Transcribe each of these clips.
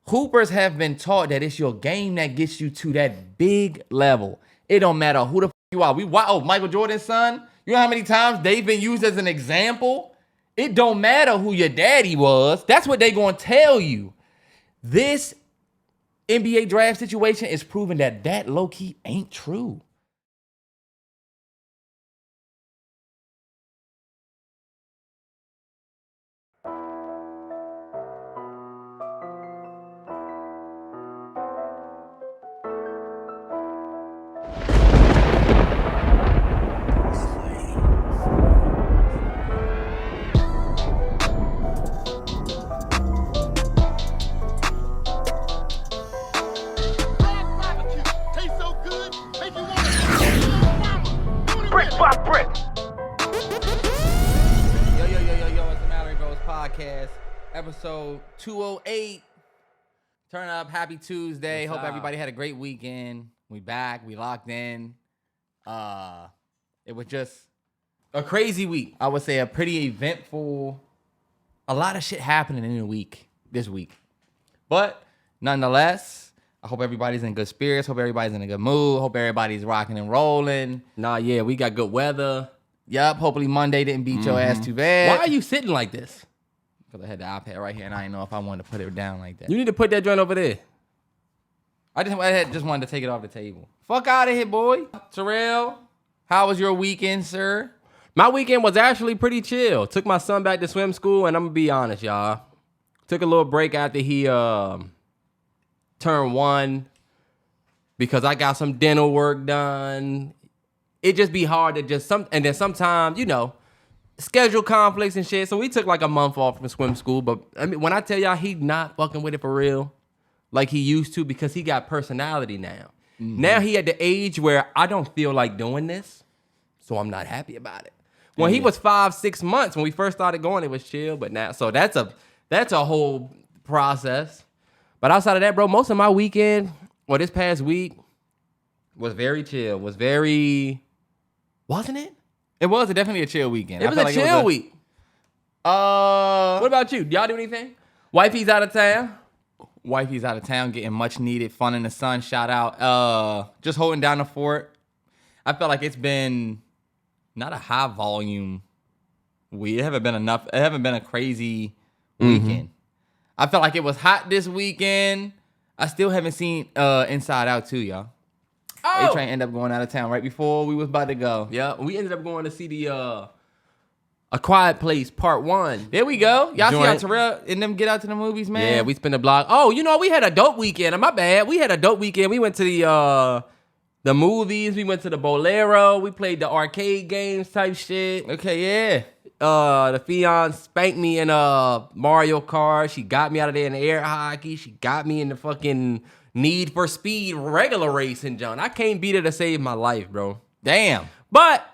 Hoopers have been taught that it's your game that gets you to that big level. It don't matter who the you are. Michael Jordan's son. You know how many times they've been used as an example? It don't matter who your daddy was. That's what they gonna tell you. This NBA draft situation is proving that low-key ain't true. Podcast, episode 208. Turn up, happy Tuesday. Hope everybody had a great weekend. We back, we locked in. It was just a crazy week. I would say a pretty eventful, a lot of shit happening in the week, this week. But nonetheless, I hope everybody's in good spirits. Hope everybody's in a good mood. Hope everybody's rocking and rolling. Yeah, we got good weather. Yup, hopefully Monday didn't beat your ass too bad. Why are you sitting like this? Because I had the iPad right here, and I didn't know if I wanted to put it down like that. You need to put that joint over there. I just wanted to take it off the table. Fuck out of here, boy. Terrell, how was your weekend, sir? My weekend was actually pretty chill. Took my son back to swim school, and I'm going to be honest, y'all. Took a little break after he turned 1 because I got some dental work done. It just be hard to and then sometimes, schedule conflicts and shit. So we took like a month off from swim school. But I mean, when I tell y'all he not fucking with it for real, like he used to, because he got personality now. Mm-hmm. Now he at the age where I don't feel like doing this, so I'm not happy about it. When he was 5-6 months, when we first started going, it was chill. But now, so that's a whole process. But outside of that, bro, most of my weekend, this past week, was very chill. Wasn't it? It was definitely a chill weekend. It was a chill week. What about you? Y'all do anything? Wifey's out of town. Wifey's out of town getting much needed fun in the sun. Shout out. Just holding down the fort. I felt like it's been not a high volume week. It haven't been a crazy weekend. I felt like it was hot this weekend. I still haven't seen Inside Out 2, y'all. Oh. A-Train ended up going out of town right before we was about to go. Yeah, we ended up going to see the A Quiet Place Part 1. There we go. Y'all see how Terrell and them get out to the movies, man? Yeah, we spent a block. Oh, we had a dope weekend. My bad. We had a dope weekend. We went to the movies. We went to the Bolero. We played the arcade games type shit. Okay, yeah. The fiance spanked me in Mario Kart. She got me out of there in the air hockey. She got me in the fucking Need for Speed regular racing, John. I can't beat her to save my life, bro. Damn. But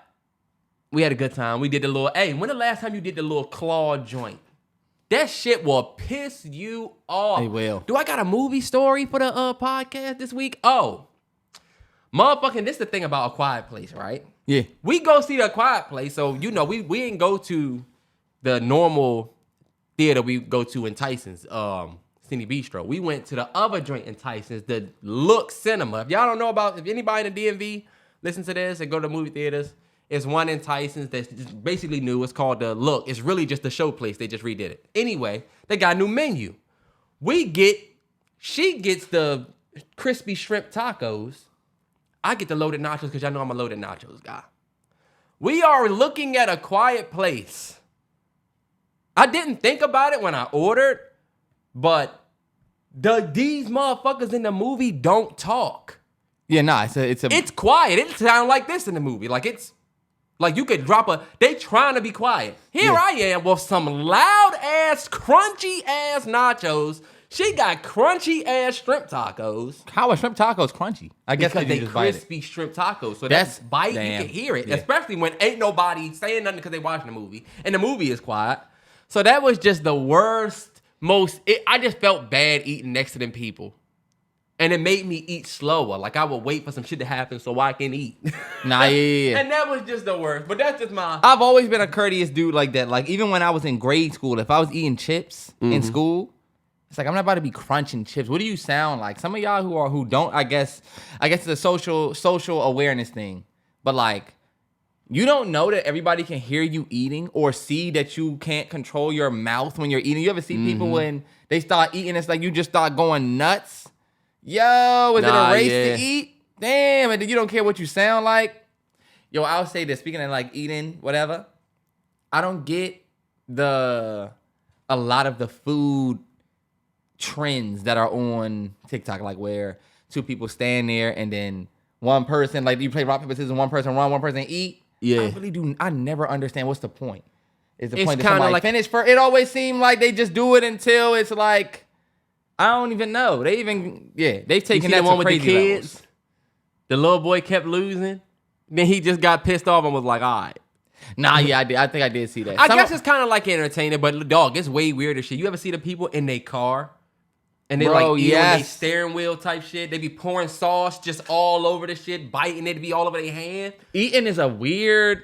we had a good time. We did the little, when the last time you did the little claw joint? That shit will piss you off. It will. Do I got a movie story for the podcast this week? Oh. Motherfucking, this is the thing about A Quiet Place, right? Yeah. We go see The Quiet Place, so, we didn't go to the normal theater we go to in Tyson's, Cine Bistro. We went to the other joint in Tyson's, the Look Cinema. If y'all don't know if anybody in the DMV listen to this and go to movie theaters, it's one in Tyson's that's just basically new. It's called the Look. It's really just a show place. They just redid it. Anyway, they got a new menu. She gets the crispy shrimp tacos. I get the loaded nachos because y'all know I'm a loaded nachos guy. We are looking at A Quiet Place. I didn't think about it when I ordered, but these motherfuckers in the movie don't talk. Yeah, nah, it's quiet. It sounds like this in the movie. Like it's like you could drop they trying to be quiet. Here I am with some loud ass, crunchy ass nachos. She got crunchy ass shrimp tacos. How are shrimp tacos crunchy? I guess because they crispy shrimp tacos. So that's bite, damn. You can hear it. Yeah. Especially when ain't nobody saying nothing because they watching the movie. And the movie is quiet. So that was just the worst. I just felt bad eating next to them people. And it made me eat slower. Like I would wait for some shit to happen so I can eat. Nah, yeah. And that was just the worst. But that's just I've always been a courteous dude like that. Like even when I was in grade school, if I was eating chips in school, It's like I'm not about to be crunching chips. What do you sound like? Some of y'all who don't, I guess it's a social awareness thing. But like, you don't know that everybody can hear you eating or see that you can't control your mouth when you're eating. You ever see people when they start eating, it's like you just start going nuts? Yo, is it a race to eat? Damn, and then you don't care what you sound like? Yo, I'll say this, speaking of like eating, whatever, I don't get a lot of the food trends that are on TikTok, like where two people stand there and then one person, like you play rock, paper, scissors, one person run, one person eat. Yeah. I never understand what's the point. Is the point that somebody like finish first? It always seemed like they just do it until it's like, I don't even know. They've taken that one with the kids. Levels. The little boy kept losing. Then he just got pissed off and was like, all right. Nah, yeah, I did. I think I did see that. I guess it's kind of like entertaining, but dog, it's way weirder shit. You ever see the people in their car? And they eating on their steering wheel type shit. They be pouring sauce just all over the shit, biting it to be all over their hand. Eating is a weird.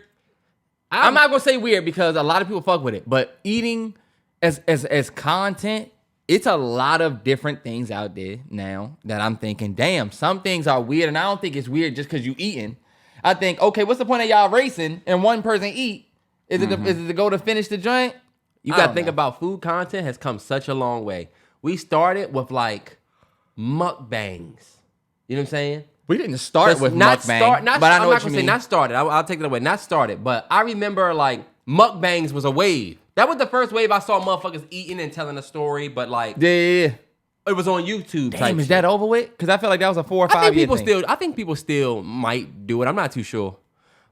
I'm not gonna say weird because a lot of people fuck with it, but eating as content, it's a lot of different things out there now that I'm thinking, damn, some things are weird, and I don't think it's weird just because you eating. I think, okay, what's the point of y'all racing and one person eat? Is it to go to finish the joint? You gotta think about food content has come such a long way. We started with like mukbangs. You know what I'm saying? We didn't start with mukbang, but I know what you mean. Not started. I'll take it away. Not started, but I remember like mukbangs was a wave. That was the first wave I saw motherfuckers eating and telling a story, but like yeah. It was on YouTube. Damn, is that over with? Because I feel like that was a 4 or 5 year thing. I think people still might do it. I'm not too sure.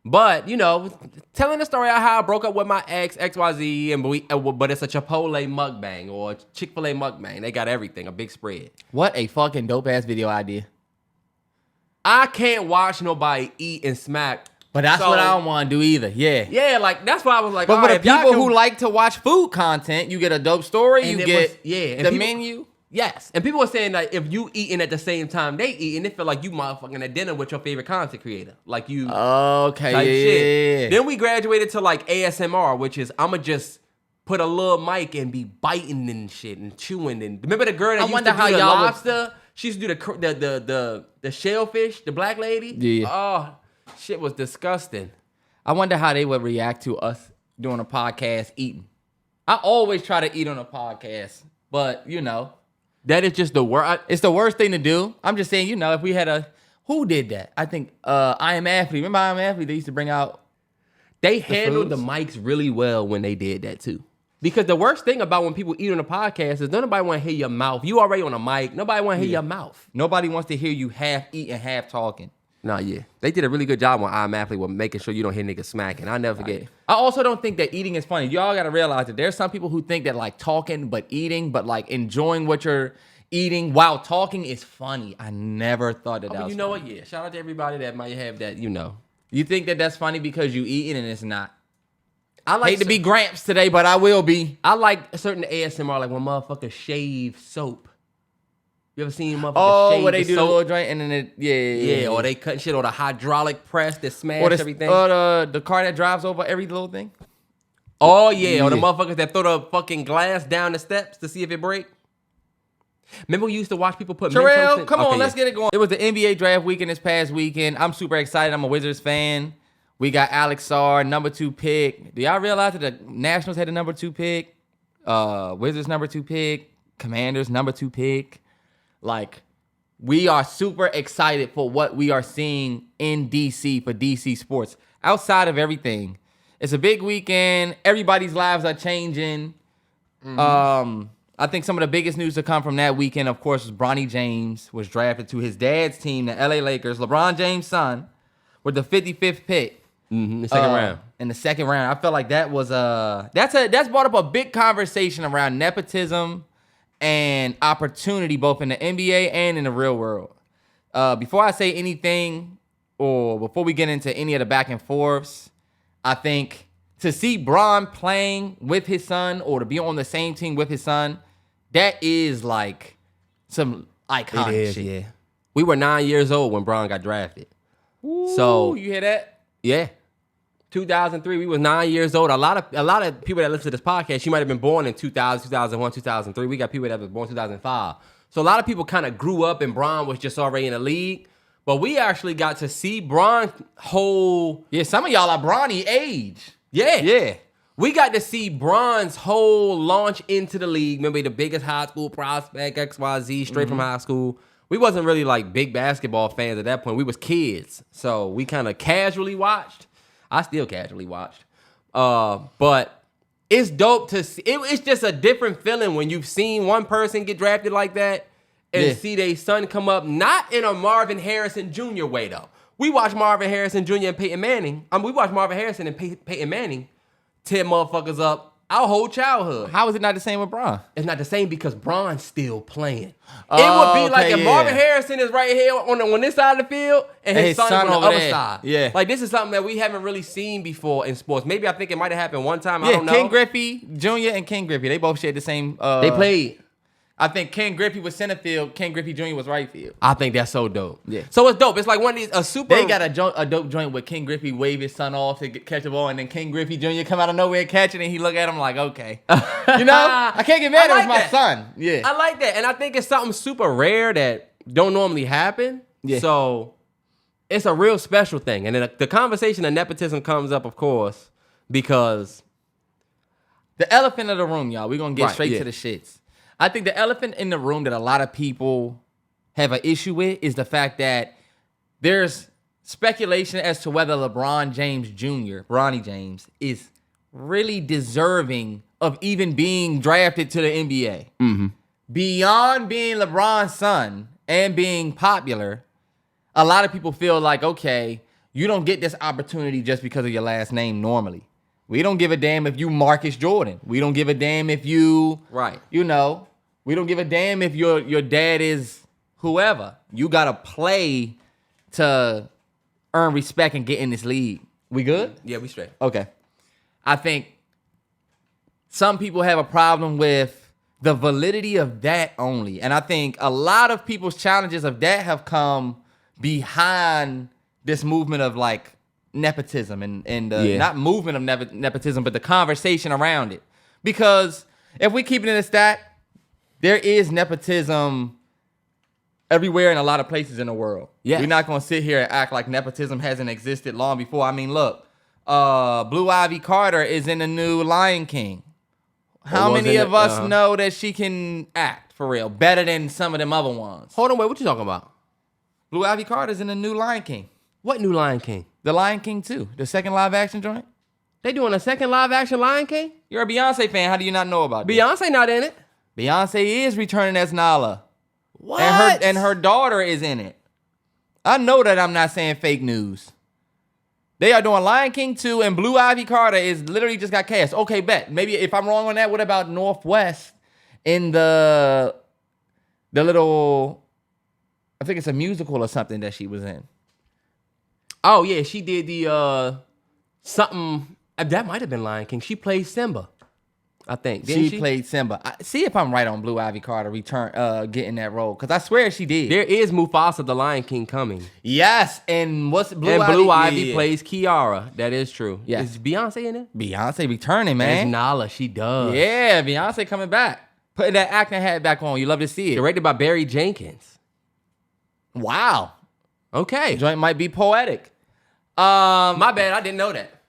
But, you know, telling the story of how I broke up with my ex, XYZ, but it's a Chipotle mukbang or a Chick-fil-A mukbang. They got everything, a big spread. What a fucking dope-ass video idea. I can't watch nobody eat and smack. But that's what I don't want to do either. Yeah. Yeah, like, that's why I was like, but for the people who like to watch food content, you get a dope story, you get the menu. Yes. And people were saying that if you eating at the same time they eating, it feel like you motherfucking at dinner with your favorite content creator. Like you. Okay, yeah. Then we graduated to like ASMR, which is I'ma just put a little mic and be biting and shit and chewing. And remember the girl that used to do the lobster? She used to do the shellfish, the black lady? Yeah. Oh, shit was disgusting. I wonder how they would react to us doing a podcast eating. I always try to eat on a podcast, but you know. That is just the worst. It's the worst thing to do. I'm just saying, you know, if we had who did that? I think I Am Athlete. Remember I Am Athlete? They used to bring out. They handled the mics really well when they did that too. Because the worst thing about when people eat on a podcast is nobody want to hear your mouth. You already on a mic. Nobody want to hear your mouth. Nobody wants to hear you half eating, half talking. Nah, yeah. They did a really good job on I Am Athlete with making sure you don't hear niggas smacking. I'll never forget. I also don't think that eating is funny. Y'all got to realize that there's some people who think that like talking but eating, but like enjoying what you're eating while talking is funny. I never thought that was funny. You know what? Yeah. Shout out to everybody that might have that, you know. You think that that's funny because you eating and it's not. I hate to be Gramps today, but I will be. I like certain ASMR, like when motherfuckers shave soap. You ever seen motherfuckers shave where they the do soap? The little joint and then it, yeah, or they cutting shit, or the hydraulic press that smash everything. Or the car that drives over every little thing. Oh yeah, or the motherfuckers that throw the fucking glass down the steps to see if it break. Remember we used to watch people put Terrell, come on, let's get it going. It was the NBA draft weekend this past weekend. I'm super excited. I'm a Wizards fan. We got Alex Sarr, number 2 pick. Do y'all realize that the Nationals had the number 2 pick? Wizards number 2 pick. Commanders number 2 pick. Like, we are super excited for what we are seeing in DC for DC sports. Outside of everything, it's a big weekend. Everybody's lives are changing. I think some of the biggest news to come from that weekend, of course, was Bronny James was drafted to his dad's team, the LA Lakers, LeBron James' son, with the 55th pick. The second round. In the second round. I felt like that was that's brought up a big conversation around nepotism and opportunity, both in the NBA and in the real world. Before I say anything, or before we get into any of the back and forths, I think to see Bron playing with his son or to be on the same team with his son, that is like some iconic shit. Yeah. We were 9 years old when Bron got drafted. Ooh, so you hear that? Yeah. 2003. We was 9 years old. A lot of people that listen to this podcast, you might have been born in 2000, 2001, 2003. We got people that was born 2005. So a lot of people kind of grew up and Bron was just already in the league. But we actually got to see Bron whole... Yeah, some of y'all are Bronny age. Yeah. We got to see Bron's whole launch into the league. Remember, the biggest high school prospect, XYZ, straight from high school. We wasn't really like big basketball fans at that point. We was kids. So we kind of casually watched. I still casually watched. But it's dope to see. It's just a different feeling when you've seen one person get drafted like that and see their son come up, not in a Marvin Harrison Jr. way, though. We watched Marvin Harrison Jr. and Peyton Manning. We watched Marvin Harrison and Peyton Manning tear motherfuckers up our whole childhood. How is it not the same with Bron? It's not the same because Bron's still playing. It would be like if Marvin Harrison is right here on this side of the field and his son on the other side. Yeah. Like, this is something that we haven't really seen before in sports. Maybe I think it might have happened one time. I don't know. Ken Griffey Jr. and Ken Griffey, they both shared the same... they played. I think Ken Griffey was center field, Ken Griffey Jr. was right field. I think that's so dope. Yeah. So it's dope. It's like one of these, They got a dope joint where Ken Griffey wave his son off to catch the ball, and then Ken Griffey Jr. come out of nowhere and catch it, and he look at him like, okay. You know? I can't get mad. It was my son. Yeah. I like that. And I think it's something super rare that don't normally happen. Yeah. So it's a real special thing. And then the conversation of nepotism comes up, of course, because... The elephant of the room, y'all. We're going to get straight to the shits. I think the elephant in the room that a lot of people have an issue with is the fact that there's speculation as to whether LeBron James Jr., Bronny James, is really deserving of even being drafted to the NBA. Mm-hmm. Beyond being LeBron's son and being popular, a lot of people feel like, okay, you don't get this opportunity just because of your last name normally. We don't give a damn if you Marcus Jordan. We don't give a damn if you, we don't give a damn if your dad is whoever. You got to play to earn respect and get in this league. We good? Yeah, we straight. Okay. I think some people have a problem with the validity of that only. And I think a lot of people's challenges of that have come behind this movement of like, nepotism and not movement of nepotism, but the conversation around it. Because if we keep it in a stat, there is nepotism everywhere in a lot of places in the world. Yes. We're not going to sit here and act like nepotism hasn't existed long before. I mean, look, Blue Ivy Carter is in the new Lion King. How many of us know that she can act for real better than some of them other ones? Hold on, wait, what you talking about? Blue Ivy Carter's in the new Lion King. What new Lion King? The Lion King 2, the second live action joint. They doing a second live action Lion King? You're a Beyonce fan. How do you not know about this? Beyonce not in it. Beyonce is returning as Nala. What? And her daughter is in it. I know that I'm not saying fake news. They are doing Lion King 2 and Blue Ivy Carter is literally just got cast. Okay, bet. Maybe if I'm wrong on that, what about Northwest in the little, I think it's a musical or something that she was in. Oh, yeah, she did the, something, that might have been Lion King. She played Simba, I think. She played Simba. See if I'm right on Blue Ivy Carter getting that role, because I swear she did. There is Mufasa, the Lion King, coming. Yes, and what's Blue Ivy? Blue Ivy plays Kiara. That is true. Yes. Is Beyonce in it? Beyonce returning, man. It's Nala, she does. Yeah, Beyonce coming back. Putting that acting hat back on. You love to see it. Directed by Barry Jenkins. Wow. Okay. The joint might be poetic. My bad, I didn't know that.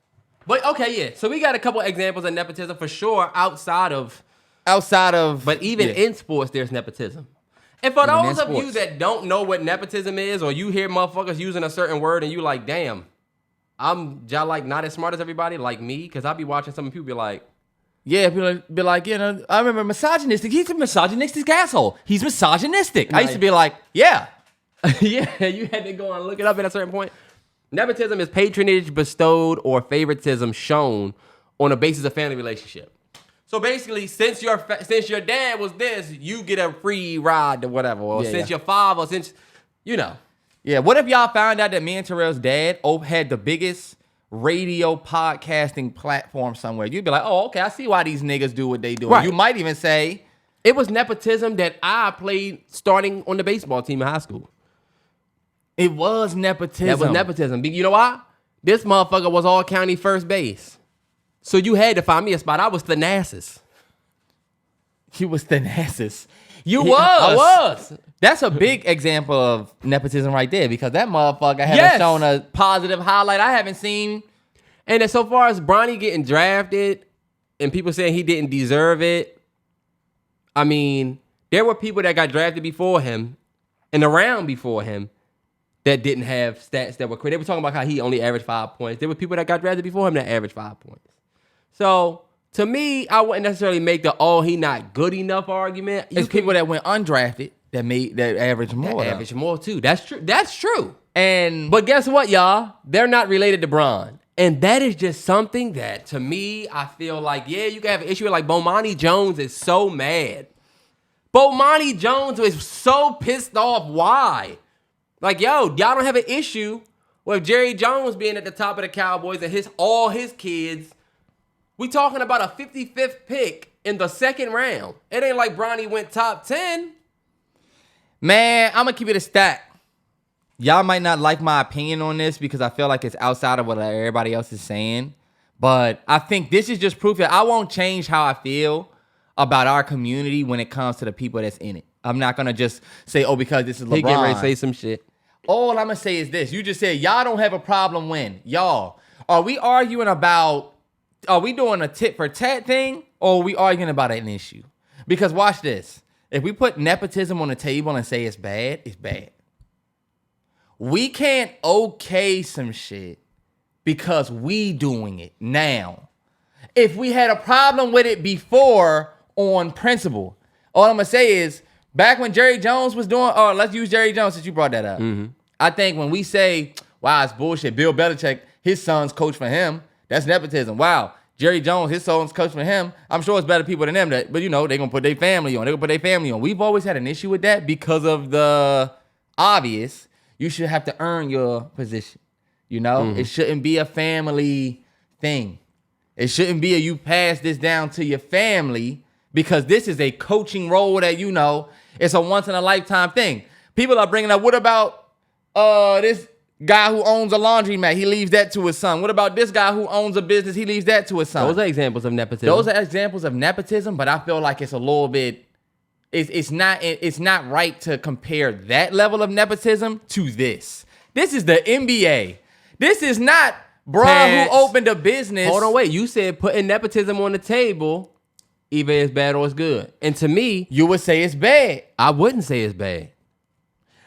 But okay, yeah. So we got a couple examples of nepotism for sure outside of. But even in sports, there's nepotism. And for those of you that don't know what nepotism is, or you hear motherfuckers using a certain word and you like, damn, y'all like not as smart as everybody, like me, because I be watching some people be like, yeah, be like, you know, I remember misogynistic. He's a misogynistic asshole. He's misogynistic. I used to be like, yeah. Yeah, you had to go and look it up at a certain point. Nepotism is patronage bestowed or favoritism shown on the basis of family relationship. So basically, since your dad was this, you get a free ride or whatever. Or since your father, since, you know. Yeah, what if y'all found out that me and Terrell's dad had the biggest radio podcasting platform somewhere? You'd be like, oh, okay, I see why these niggas do what they do. Right. You might even say, it was nepotism that I played starting on the baseball team in high school. It was nepotism. That was nepotism. You know why? This motherfucker was all county first base. So you had to find me a spot. I was Thanasis. You was Thanasis. You Yeah, was. I was. That's a big example of nepotism right there because that motherfucker haven't shown a positive highlight I haven't seen. And then so far as Bronny getting drafted and people saying he didn't deserve it, I mean, there were people that got drafted before him and around before him that didn't have stats that were crazy. They were talking about how he only averaged 5 points. There were people that got drafted before him that averaged 5 points. So, to me, I wouldn't necessarily make the he not good enough argument. It's people that went undrafted that averaged more. That averaged more too. That's true. That's true. But guess what, y'all? They're not related to Bron. And that is just something that, to me, I feel like, yeah, you can have an issue with, like, Bomani Jones is so mad. Bomani Jones is so pissed off. Why? Like, yo, y'all don't have an issue with Jerry Jones being at the top of the Cowboys and all his kids. We talking about a 55th pick in the second round. It ain't like Bronny went top 10. Man, I'm going to keep it a stat. Y'all might not like my opinion on this because I feel like it's outside of what everybody else is saying. But I think this is just proof that I won't change how I feel about our community when it comes to the people that's in it. I'm not going to just say, because this is LeBron. He getting ready to say some shit. All I'm going to say is this. You just said y'all don't have a problem when. Y'all, are we arguing about, are we doing a tit for tat thing or are we arguing about an issue? Because watch this. If we put nepotism on the table and say it's bad, it's bad. We can't okay some shit because we doing it now. If we had a problem with it before on principle, all I'm going to say is back when Jerry Jones was doing, let's use Jerry Jones since you brought that up. Mm-hmm. I think when we say, wow, it's bullshit. Bill Belichick, his son's coach for him. That's nepotism. Wow. Jerry Jones, his son's coach for him. I'm sure it's better people than them. But, they're going to put their family on. We've always had an issue with that because of the obvious. You should have to earn your position. It shouldn't be a family thing. It shouldn't be you pass this down to your family because this is a coaching role that, it's a once in a lifetime thing. People are bringing up, what about this guy who owns a laundromat? He leaves that to his son. What about this guy who owns a business? He leaves that to his son. Those are examples of nepotism. But I feel like it's a little bit, it's not right to compare that level of nepotism to this. This is the NBA. This is not Bron who opened a business. Hold on, wait. You said putting nepotism on the table, either it's bad or it's good. And to me, you would say it's bad. I wouldn't say it's bad.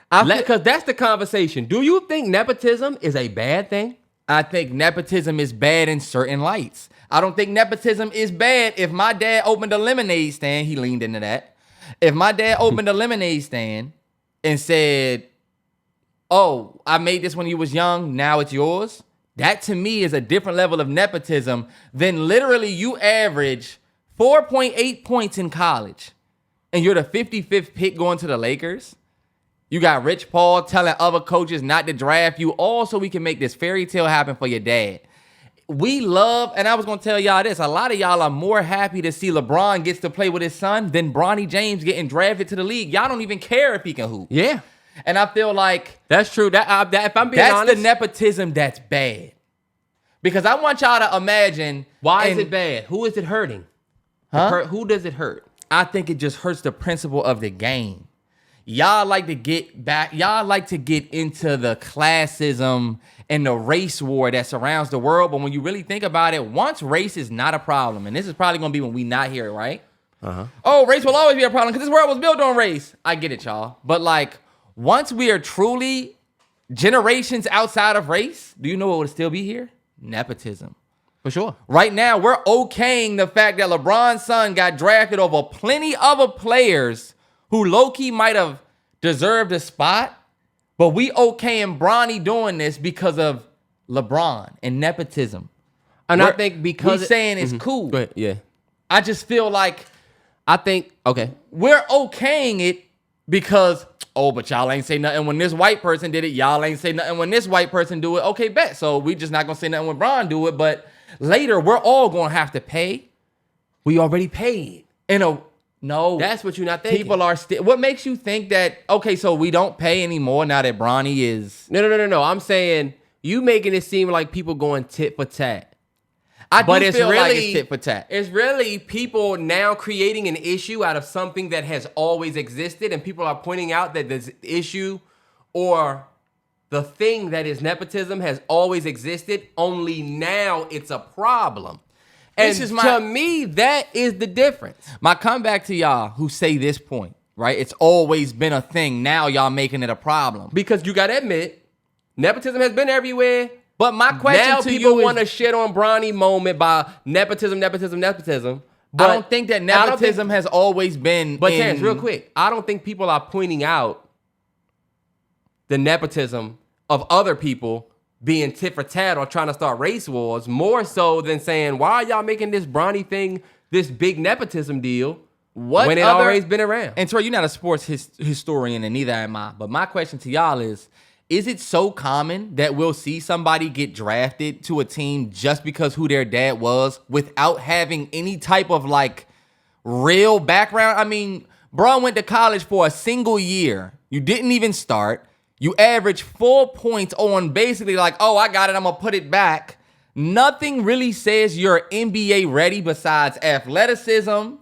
Because that's the conversation. Do you think nepotism is a bad thing? I think nepotism is bad in certain lights. I don't think nepotism is bad. If my dad opened a lemonade stand, he leaned into that. If my dad opened a lemonade stand and said, I made this when you was young, now it's yours. That to me is a different level of nepotism than literally you average 4.8 points in college and you're the 55th pick going to the Lakers. You got Rich Paul telling other coaches not to draft you, all so we can make this fairy tale happen for your dad. We love, and I was going to tell y'all this, a lot of y'all are more happy to see LeBron gets to play with his son than Bronny James getting drafted to the league. Y'all don't even care if he can hoop. Yeah. And I feel like that's true. That if I'm being that's honest, the nepotism that's bad. Because I want y'all to imagine. Why is it bad? Who is it hurting? Huh? Who does it hurt? I think it just hurts the principle of the game. Y'all like to get back. Y'all like to get into the classism and the race war that surrounds the world. But when you really think about it, once race is not a problem, and this is probably going to be when we not here, right? Race will always be a problem because this world was built on race. I get it, y'all. But like, once we are truly generations outside of race, do you know what would still be here? Nepotism. For sure. Right now, we're okaying the fact that LeBron's son got drafted over plenty other players who low-key might have deserved a spot, but we okaying Bronny doing this because of LeBron and nepotism. And I think because we're saying it's cool. Go ahead. Yeah. I just feel like okay. We're okaying it because, but y'all ain't say nothing when this white person did it. Y'all ain't say nothing when this white person do it. Okay, bet. So we just not going to say nothing when Bron do it, but later we're all going to have to pay. We already paid. No. That's what you're not thinking. People are still. What makes you think that, okay, so we don't pay anymore now that Bronny is. No. I'm saying you making it seem like people going tit for tat. But it's really like it's tit for tat. It's really people now creating an issue out of something that has always existed, and people are pointing out that this issue or the thing that is nepotism has always existed, only now it's a problem. And to me, that is the difference. My comeback to y'all who say this point, right? It's always been a thing. Now y'all making it a problem. Because you got to admit, nepotism has been everywhere. But my question now to you is... people want to shit on Bronny moment by nepotism. But I don't think that nepotism has always been... But Terrence, real quick, I don't think people are pointing out the nepotism of other people being tit for tat or trying to start race wars, more so than saying, why are y'all making this Bronny thing, this big nepotism deal, when it always been around? And Terrell, you're not a sports historian, and neither am I. But my question to y'all is it so common that we'll see somebody get drafted to a team just because who their dad was without having any type of, like, real background? I mean, bro went to college for a single year. You didn't even start. You average 4 points on basically like, oh, I got it, I'm going to put it back. Nothing really says you're NBA ready besides athleticism.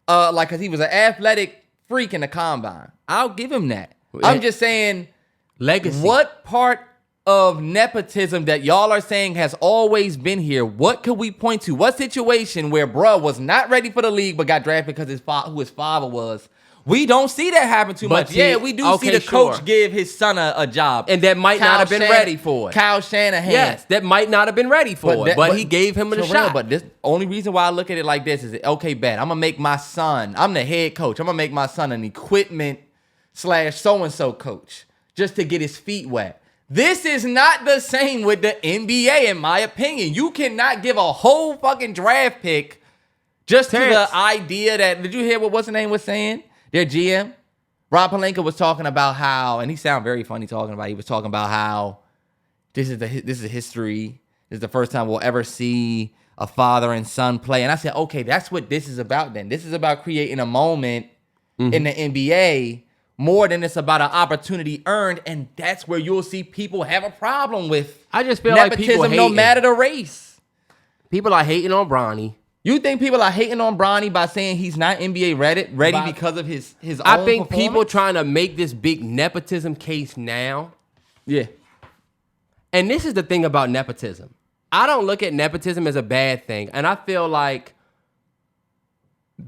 Because he was an athletic freak in the combine. I'll give him that. I'm just saying, legacy. What part of nepotism that y'all are saying has always been here, what could we point to? What situation where bruh was not ready for the league but got drafted because who his father was? We don't see that happen too much. Yeah, we do see the coach give his son a job. And that might not have been ready for it. Kyle Shanahan. Yes, that might not have been ready for it, but he gave him a shot. But this only reason why I look at it like this is, okay, bet, I'm going to make my son, I'm the head coach, I'm going to make my son an equipment / so-and-so coach just to get his feet wet. This is not the same with the NBA, in my opinion. You cannot give a whole fucking draft pick just to the idea that, did you hear what what's the name was saying? Their GM, Rob Pelinka, was talking about how, and he sounded very funny talking about it. He was talking about how this is history. This is the first time we'll ever see a father and son play. And I said, okay, that's what this is about then. This is about creating a moment in the NBA more than it's about an opportunity earned. And that's where you'll see people have a problem with. I just feel nepotism, like people hating. No matter the race. People are hating on Bronny. You think people are hating on Bronny by saying he's not NBA ready because of his own I think people trying to make this big nepotism case now. Yeah. And this is the thing about nepotism. I don't look at nepotism as a bad thing. And I feel like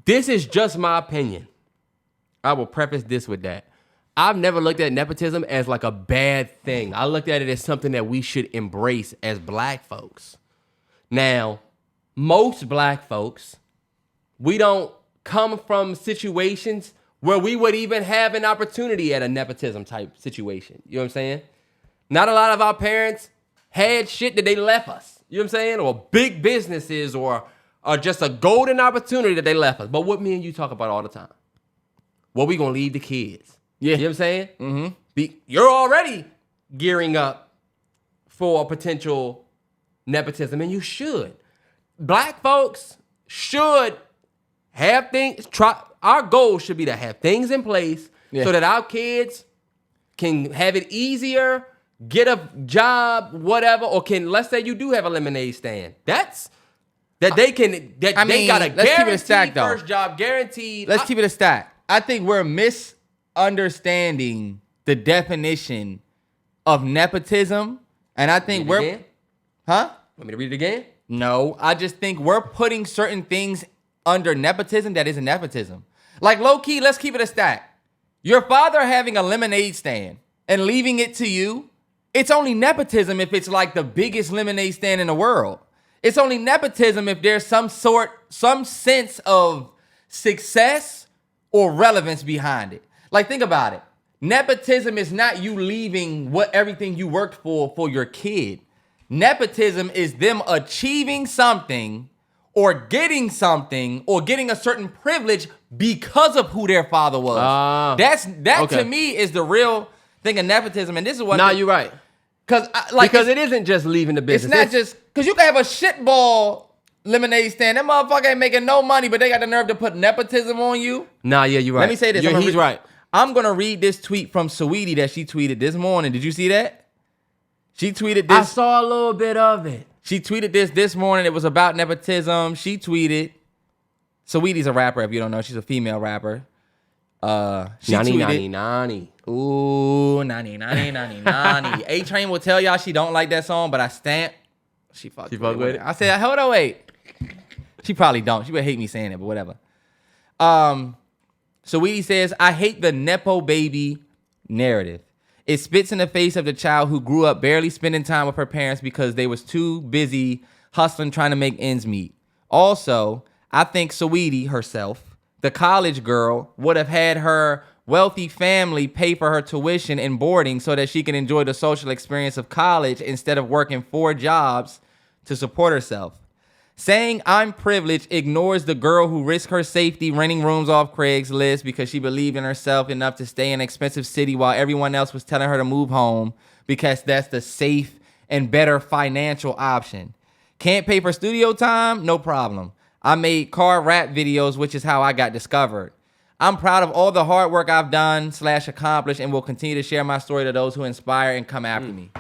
this is just my opinion. I will preface this with that. I've never looked at nepotism as like a bad thing. I looked at it as something that we should embrace as black folks. Now, most black folks, we don't come from situations where we would even have an opportunity at a nepotism type situation. You know what I'm saying? Not a lot of our parents had shit that they left us. You know what I'm saying? Or big businesses or just a golden opportunity that they left us. But what me and you talk about all the time? What we gonna leave the kids? Yeah. You know what I'm saying? Mm-hmm. You're already gearing up for a potential nepotism, and you should. Black folks should have things. Our goal should be to have things in place so that our kids can have it easier, get a job, whatever, or let's say you do have a lemonade stand. They got a guaranteed first job, guaranteed. Let's keep it a stack. I think we're misunderstanding the definition of nepotism, and I think Want me to read it again? No, I just think we're putting certain things under nepotism that isn't nepotism. Like, low-key, let's keep it a stack. Your father having a lemonade stand and leaving it to you, it's only nepotism if it's like the biggest lemonade stand in the world. It's only nepotism if there's some sense of success or relevance behind it. Like, think about it. Nepotism is not you leaving everything you worked for your kid. Nepotism is them achieving something or getting something or getting a certain privilege because of who their father was. That to me is the real thing of nepotism. And this is what... No, you're right. Because it isn't just leaving the business. It's not just... Because you can have a shitball lemonade stand. That motherfucker ain't making no money, but they got the nerve to put nepotism on you. Nah, yeah, you're right. Let me say this. He's right. I'm going to read this tweet from Saweetie that she tweeted this morning. Did you see that? She tweeted this. I saw a little bit of it. She tweeted this morning. It was about nepotism. She tweeted. Saweetie's a rapper. If you don't know, she's a female rapper. She tweeted. Nani. Ooh, nani. A-Train will tell y'all she don't like that song, but I stamp. She fucked with it. I said, hold on, wait. She probably don't. She would hate me saying it, but whatever. Saweetie says, I hate the Nepo baby narrative. It spits in the face of the child who grew up barely spending time with her parents because they was too busy hustling trying to make ends meet. Also, I think Saweetie herself, the college girl, would have had her wealthy family pay for her tuition and boarding so that she can enjoy the social experience of college instead of working 4 jobs to support herself. Saying I'm privileged ignores the girl who risked her safety renting rooms off Craigslist because she believed in herself enough to stay in an expensive city while everyone else was telling her to move home because that's the safe and better financial option. Can't pay for studio time? No problem. I made car rap videos, which is how I got discovered. I'm proud of all the hard work I've done / accomplished and will continue to share my story to those who inspire and come after me.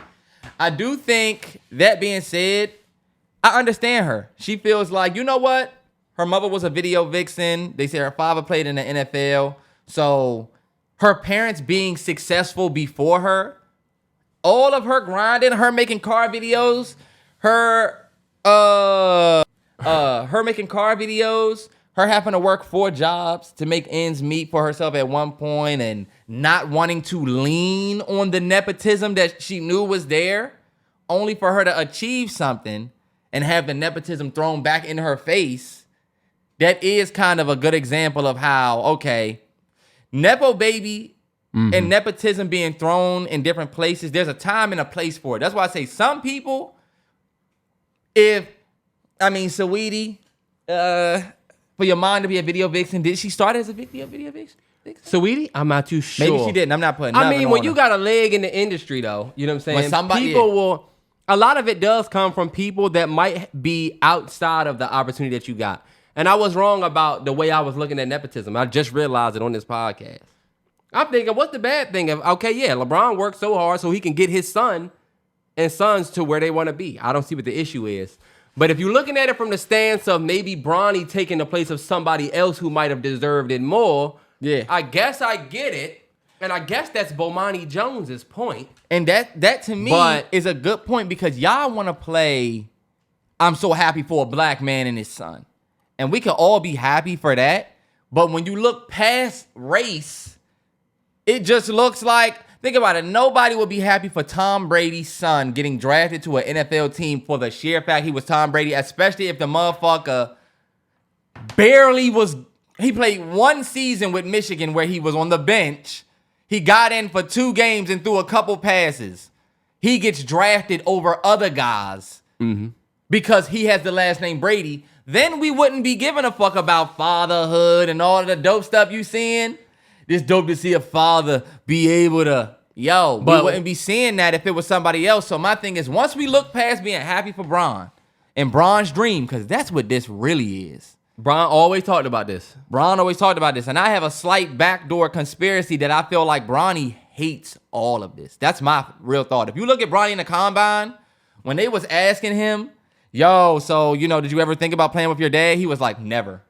I do think, that being said, I understand her. She feels like, you know what? Her mother was a video vixen. They say her father played in the NFL. So her parents being successful before her, all of her grinding, her making car videos, her making car videos, her having to work 4 jobs to make ends meet for herself at one point and not wanting to lean on the nepotism that she knew was there, only for her to achieve something and have the nepotism thrown back in her face. That is kind of a good example of how, okay, Nepo baby and nepotism being thrown in different places, there's a time and a place for it. That's why I say some people, Saweetie, for your mom to be a video vixen, did she start as a video vixen? Saweetie? I'm not too sure. Maybe she didn't. I'm not putting nothing on when her. you got a leg in the industry, though, you know what I'm saying? People will... A lot of it does come from people that might be outside of the opportunity that you got. And I was wrong about the way I was looking at nepotism. I just realized it on this podcast. I'm thinking, what's the bad thing? LeBron worked so hard so he can get his son and sons to where they want to be. I don't see what the issue is. But if you're looking at it from the stance of maybe Bronny taking the place of somebody else who might have deserved it more, I guess I get it. And I guess that's Bomani Jones's point. And that to me is a good point because y'all want to play I'm so happy for a black man and his son. And we can all be happy for that. But when you look past race, it just looks like, think about it, nobody would be happy for Tom Brady's son getting drafted to an NFL team for the sheer fact he was Tom Brady, especially if the motherfucker he played 1 season with Michigan where he was on the bench. He got in for 2 games and threw a couple passes. He gets drafted over other guys because he has the last name Brady. Then we wouldn't be giving a fuck about fatherhood and all of the dope stuff you seeing. It's dope to see a father be able to, we wouldn't be seeing that if it was somebody else. So my thing is, once we look past being happy for Bron and Bron's dream, because that's what this really is. Bron always talked about this. And I have a slight backdoor conspiracy that I feel like Bronny hates all of this. That's my real thought. If you look at Bronny in the combine, when they was asking him, did you ever think about playing with your dad? He was like, never.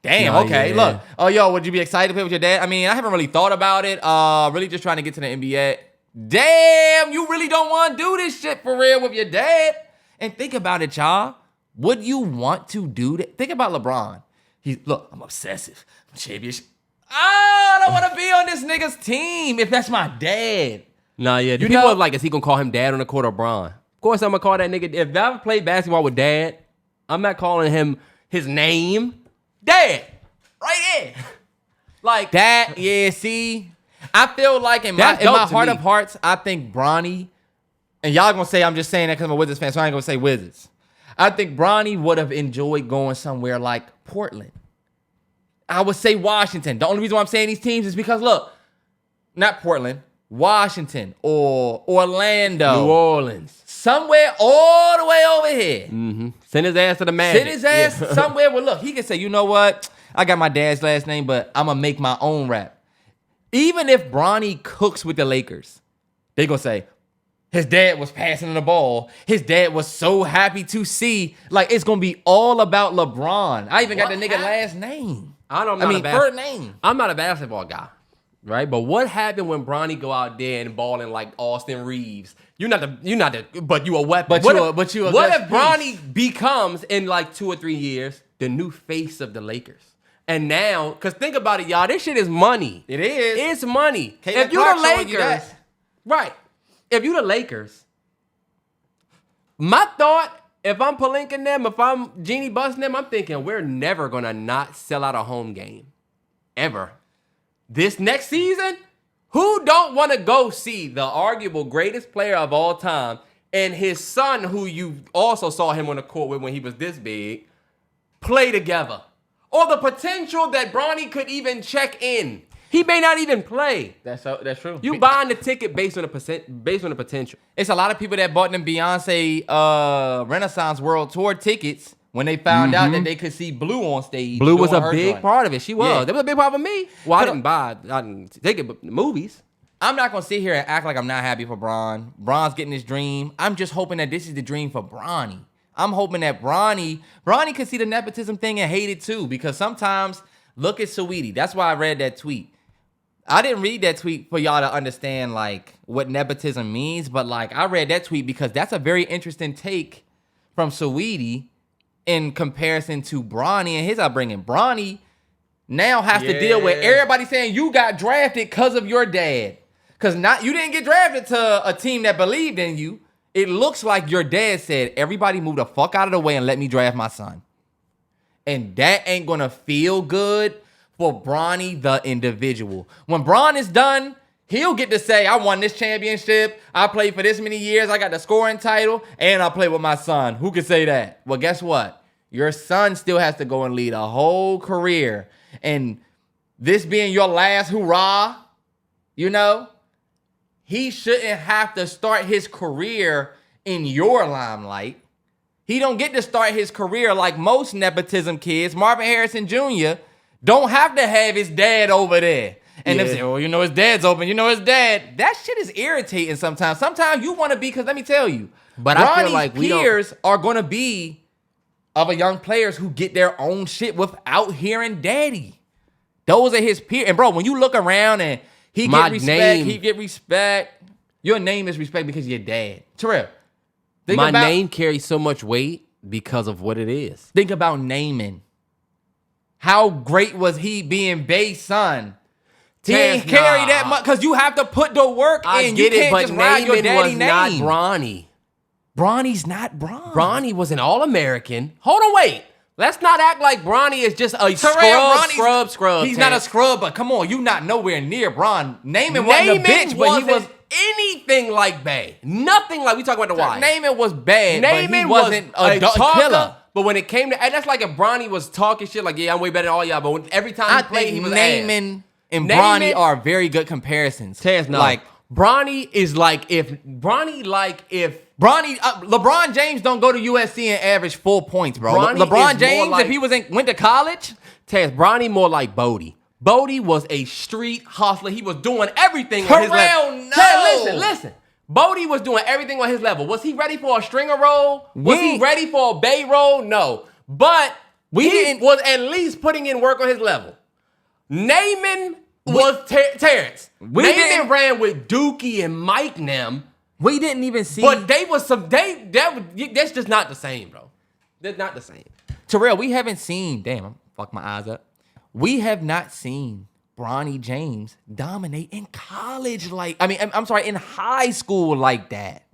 Damn, okay, look. Would you be excited to play with your dad? I mean, I haven't really thought about it. Really just trying to get to the NBA. Damn, you really don't want to do this shit for real with your dad? And think about it, y'all. Would you want to do that? Think about LeBron. I'm obsessive. I'm championship. I don't want to be on this nigga's team if that's my dad. People are like, is he going to call him dad on the court or Bron? Of course I'm going to call that nigga. If I ever played basketball with dad, I'm not calling him his name. Dad. Right here. Like that, see? I feel like in my heart of hearts, I think Bronny, and y'all going to say I'm just saying that because I'm a Wizards fan, so I ain't going to say Wizards. I think Bronny would have enjoyed going somewhere like Portland. I would say Washington. The only reason why I'm saying these teams is because, look, not Portland, Washington or Orlando. New Orleans. Somewhere all the way over here. Send his ass to the Magic. Send his ass somewhere where, look, he can say, you know what? I got my dad's last name, but I'm going to make my own rap. Even if Bronny cooks with the Lakers, they going to say, His dad was passing the ball. His dad was so happy to see. Like, it's going to be all about LeBron. I even got the nigga last name. First name. I'm not a basketball guy, right? But what happened when Bronny go out there and balling like Austin Reeves? But you a weapon. What if Bronny becomes in like 2 or 3 years the new face of the Lakers? And now, because think about it, y'all, this shit is money. It is. It's money. If you the Lakers, right? If you the Lakers, my thought, if I'm palinking them, if I'm Genie busting them, I'm thinking we're never gonna not sell out a home game, ever. This next season, who don't want to go see the arguable greatest player of all time and his son, who you also saw him on the court with when he was this big, play together? Or the potential that Bronny could even check in. He may not even play. That's true. You buying the ticket based on the potential. It's a lot of people that bought them Beyonce Renaissance World Tour tickets when they found out that they could see Blue on stage. Blue was a big part of it. She was. Yeah. That was a big part of me. Well, I didn't take it, but the movies. I'm not going to sit here and act like I'm not happy for Bron. Bron's getting his dream. I'm just hoping that this is the dream for Bronny. I'm hoping that Bronny could see the nepotism thing and hate it too, because sometimes, look at Saweetie. That's why I read that tweet. I didn't read that tweet for y'all to understand like what nepotism means, but like I read that tweet because that's a very interesting take from Saweetie in comparison to Bronny and his upbringing. Bronny now has to deal with everybody saying you got drafted because of your dad. Because you didn't get drafted to a team that believed in you. It looks like your dad said, everybody move the fuck out of the way and let me draft my son. And that ain't going to feel good for Bronny, the individual. When Bron is done, he'll get to say, I won this championship. I played for this many years. I got the scoring title. And I played with my son. Who could say that? Well, guess what? Your son still has to go and lead a whole career. And this being your last hurrah, he shouldn't have to start his career in your limelight. He don't get to start his career like most nepotism kids. Marvin Harrison Jr. don't have to have his dad over there. And they say, oh, his dad's open. His dad. That shit is irritating sometimes. Sometimes you want to be, because let me tell you, but I feel like peers are going to be of a young players who get their own shit without hearing daddy. Those are his peers. And bro, when you look around and he get respect. Your name is respect because you're dad. Terrell. My name carries so much weight because of what it is. Think about naming. How great was he being Bay's son? He didn't carry that much because you have to put the work in. I get it, but naming was not Bronny. Bronny's not Bron. Bronny was an All-American. Hold on, wait. Let's not act like Bronny is just a scrub. He's not a scrub, but come on, you not nowhere near Bron. Naaman wasn't a bitch, but he was anything like Bay. Nothing like, we talk about the wife. Naaman was bad, but he wasn't a killer. But when it came to, and that's like if Bronny was talking shit like, yeah, I'm way better than all y'all, but every time he played, he was Naaman and Bronny are very good comparisons. Like, Bronny is LeBron James don't go to USC and average 4 points, bro. LeBron James, if he went to college, Bronny more like Bodie. Bodie was a street hustler. He was doing everything on his level. No. Listen. Bodie was doing everything on his level. Was he ready for a stringer role? Was he ready for a Bay role? No. But he was at least putting in work on his level. Naaman was Terrence. Naaman ran with Dookie and Mike them. We didn't even see. But that's just not the same, bro. That's not the same. Terrell, we haven't seen, fuck my eyes up. We have not seen Bronny James dominate in college in high school like that.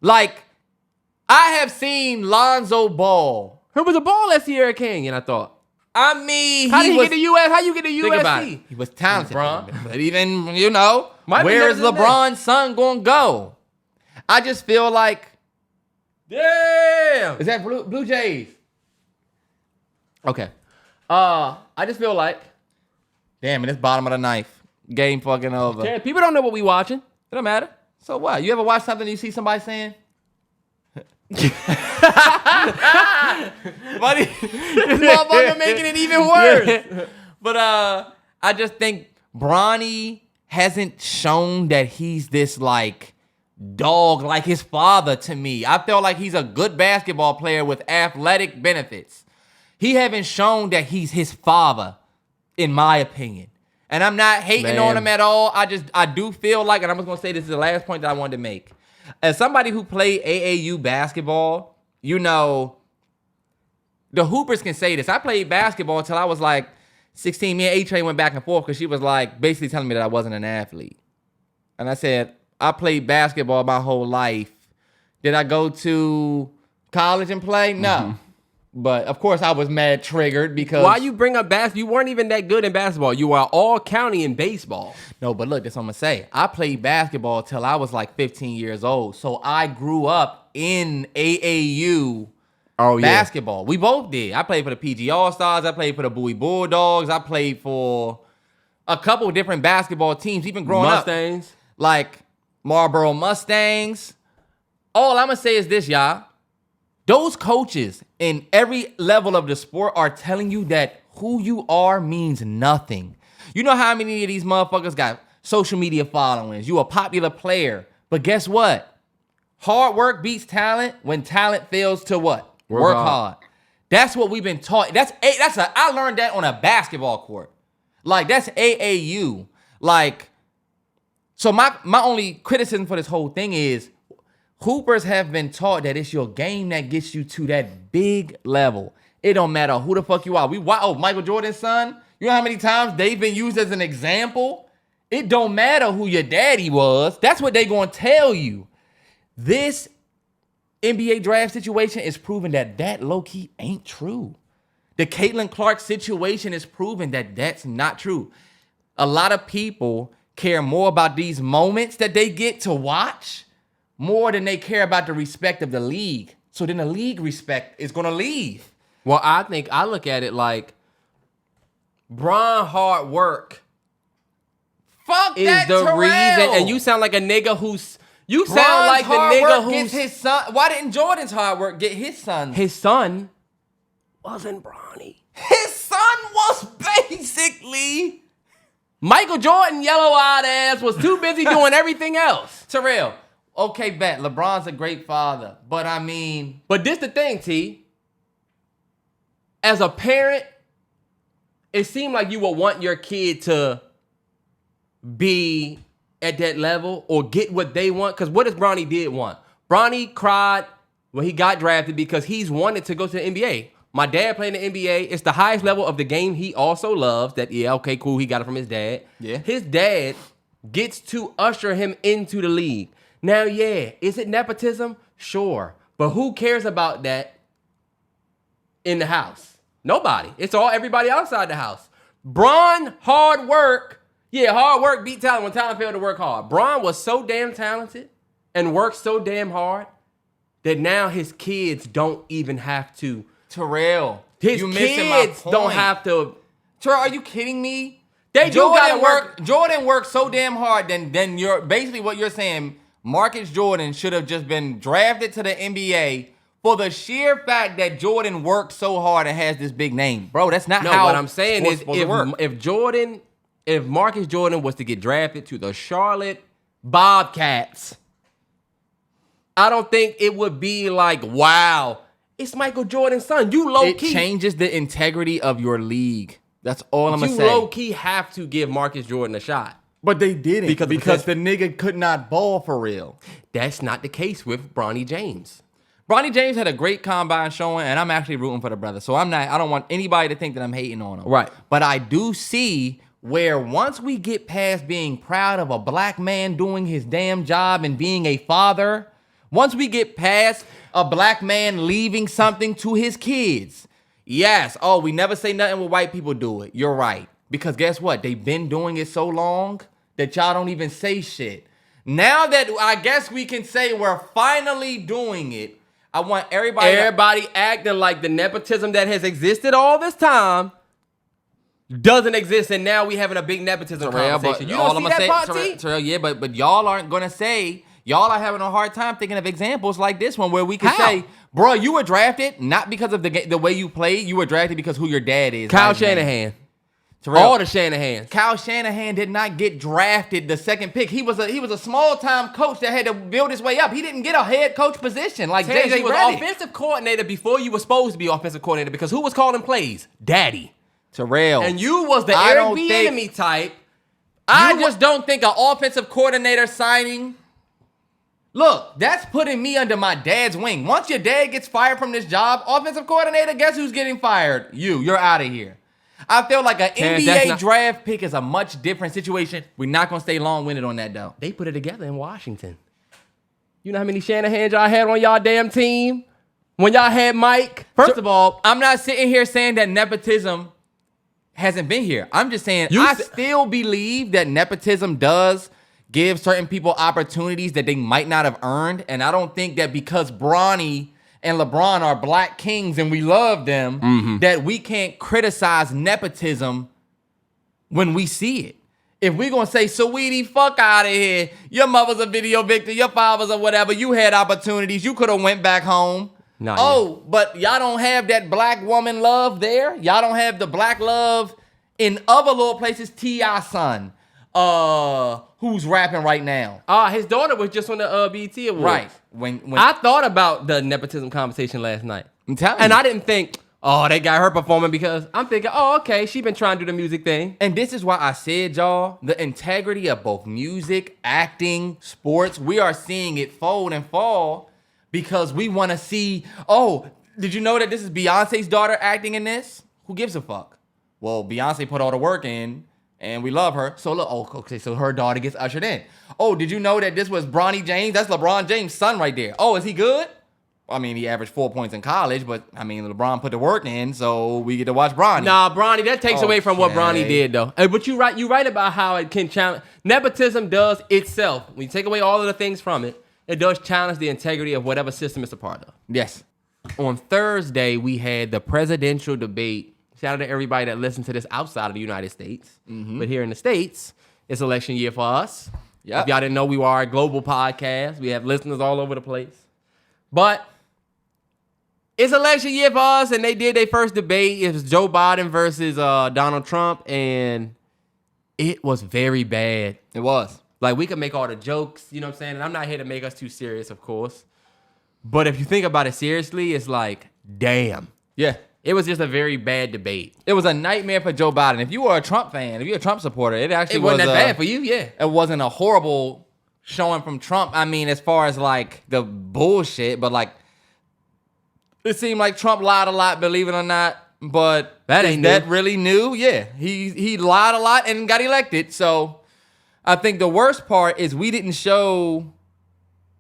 Like, I have seen Lonzo Ball. Who was a ball at Sierra Canyon, I thought. I mean, how you get to US? How you get to USC? Think about it. He was talented, but even, where is LeBron's son gonna go? I just feel like, damn. Is that Blue Jays? Okay. I just feel like, damn, and it's bottom of the ninth. Game fucking over. Damn, people don't know what we watching. It don't matter. So what? You ever watch something and you see somebody saying? Buddy, this motherfucker making it even worse. But I just think Bronny hasn't shown that he's this like dog like his father to me. I feel like he's a good basketball player with athletic benefits. He haven't shown that he's his father, in my opinion. And I'm not hating on him at all. I do feel like, and I'm just going to say this is the last point that I wanted to make. As somebody who played AAU basketball, you know, the Hoopers can say this. I played basketball until I was like 16. Me and A-Train went back and forth because she was like basically telling me that I wasn't an athlete. And I said, I played basketball my whole life. Did I go to college and play? No. Mm-hmm. But, of course, I was mad triggered because... Why you bring up basketball? You weren't even that good in basketball. You were all county in baseball. No, but look, that's what I'm going to say. I played basketball till I was like 15 years old. So I grew up in AAU basketball. We both did. I played for the PG All-Stars. I played for the Bowie Bulldogs. I played for a couple of different basketball teams, even growing Mustangs. up. Like Marlboro Mustangs. All I'm going to say is this, y'all. Those coaches in every level of the sport are telling you that who you are means nothing. You know how many of these motherfuckers got social media followings? You a popular player. But guess what? Hard work beats talent when talent fails to what? Work hard. That's what we've been taught. I learned that on a basketball court. Like, that's AAU. Like, so my only criticism for this whole thing is Hoopers have been taught that it's your game that gets you to that big level. It don't matter who the fuck you are. Michael Jordan's son. You know how many times they've been used as an example? It don't matter who your daddy was. That's what they gonna tell you. This NBA draft situation is proving that low-key ain't true. The Caitlin Clark situation is proving that that's not true. A lot of people care more about these moments that they get to watch more than they care about the respect of the league. So then the league respect is going to leave. Well, I look at it like Bron hard work is the Terrell. reason. And you sound like a nigga who's... You Bron's sound like the nigga who gets his son. Why didn't Jordan's hard work get his son? His son wasn't Bronny. His son was basically... Michael Jordan, yellow-eyed ass, was too busy doing everything else. Terrell. Okay, bet. LeBron's a great father. But I mean... But this the thing, T. As a parent, it seemed like you would want your kid to be at that level or get what they want. Because what does Bronny did want? Bronny cried when he got drafted because he's wanted to go to the NBA. My dad played in the NBA. It's the highest level of the game he also loves. Okay, cool. He got it from his dad. Yeah. His dad gets to usher him into the league. Now, yeah, is it nepotism? Sure. But who cares about that in the house? Nobody. It's all everybody outside the house. Bron, hard work. Yeah, hard work beat talent when talent failed to work hard. Bron was so damn talented and worked so damn hard that now his kids don't even have to. Terrell, his kids don't have to. Terrell, are you kidding me? Jordan worked so damn hard. Then you're basically what you're saying. Marcus Jordan should have just been drafted to the NBA for the sheer fact that Jordan worked so hard and has this big name. Bro, that's not how. What I'm saying is if Marcus Jordan was to get drafted to the Charlotte Bobcats, I don't think it would be like, wow, it's Michael Jordan's son. You low-key. It changes the integrity of your league. That's all I'm going to say. You low-key have to give Marcus Jordan a shot. But they didn't because the nigga could not ball for real. That's not the case with Bronny James. Bronny James had a great combine showing, and I'm actually rooting for the brother. So I don't want anybody to think that I'm hating on him. Right. But I do see where once we get past being proud of a black man doing his damn job and being a father, once we get past a black man leaving something to his kids, yes, we never say nothing when white people do it. You're right. Because guess what? They've been doing it so long that y'all don't even say shit. Now that I guess we can say we're finally doing it, I want everybody acting like the nepotism that has existed all this time doesn't exist, and now we having a big nepotism conversation. You don't see that part, T? Terrell, yeah, but y'all aren't going to say, y'all are having a hard time thinking of examples like this one where we can say, bro, you were drafted not because of the way you played. You were drafted because who your dad is. Kyle Shanahan. Terrell, all the Shanahans. Kyle Shanahan did not get drafted the second pick. He was a small time coach that had to build his way up. He didn't get a head coach position like JJ was Redick. offensive coordinator before you were supposed to be offensive coordinator because who was calling plays? Daddy. Terrell. And you was the Eric Bieniemy type. I just don't think an offensive coordinator signing. Look, that's putting me under my dad's wing. Once your dad gets fired from this job, offensive coordinator, guess who's getting fired? You're out of here. I feel like an NBA draft pick is a much different situation. We're not going to stay long-winded on that, though. They put it together in Washington. You know how many Shanahans y'all had on y'all damn team? When y'all had Mike? First of all, I'm not sitting here saying that nepotism hasn't been here. I'm just saying I still believe that nepotism does give certain people opportunities that they might not have earned. And I don't think that because Bronny and LeBron are black kings and we love them, that we can't criticize nepotism when we see it. If we're going to say, sweetie, fuck out of here. Your mother's a video victim. Your father's or whatever. You had opportunities. You could have went back home. But y'all don't have that black woman love there. Y'all don't have the black love in other little places. T.I. son, who's rapping right now. His daughter was just on the BET Awards. Right. When I thought about the nepotism conversation last night. I'm telling you. And I didn't think, they got her performing because I'm thinking, okay, she been trying to do the music thing. And this is why I said, y'all, the integrity of both music, acting, sports, we are seeing it fold and fall because we want to see, did you know that this is Beyonce's daughter acting in this? Who gives a fuck? Well, Beyonce put all the work in. And we love her. So look, okay, so her daughter gets ushered in. Oh, did you know that this was Bronny James? That's LeBron James' son right there. Oh, is he good? I mean, he averaged 4 points in college, but I mean, LeBron put the work in, so we get to watch Bronny. Nah, Bronny, that takes away from what Bronny did, though. But you're right about how it can challenge. Nepotism does itself. When you take away all of the things from it, it does challenge the integrity of whatever system it's a part of. Yes. On Thursday, we had the presidential debate. Shout out to everybody that listens to this outside of the United States. But here in the States, it's election year for us. Yep. If y'all didn't know, we are a global podcast. We have listeners all over the place. But it's election year for us, and they did their first debate. It was Joe Biden versus Donald Trump, and it was very bad. It was. Like, we could make all the jokes, you know what I'm saying? And I'm not here to make us too serious, of course. But if you think about it seriously, it's like, damn. Yeah. It was just a very bad debate. It was a nightmare for Joe Biden. If you were a Trump fan, if you're a Trump supporter, it wasn't that bad for you, yeah. It wasn't a horrible showing from Trump. I mean, as far as like the bullshit, but like it seemed like Trump lied a lot, believe it or not. But is that really new? Yeah, he lied a lot and got elected. So I think the worst part is we didn't show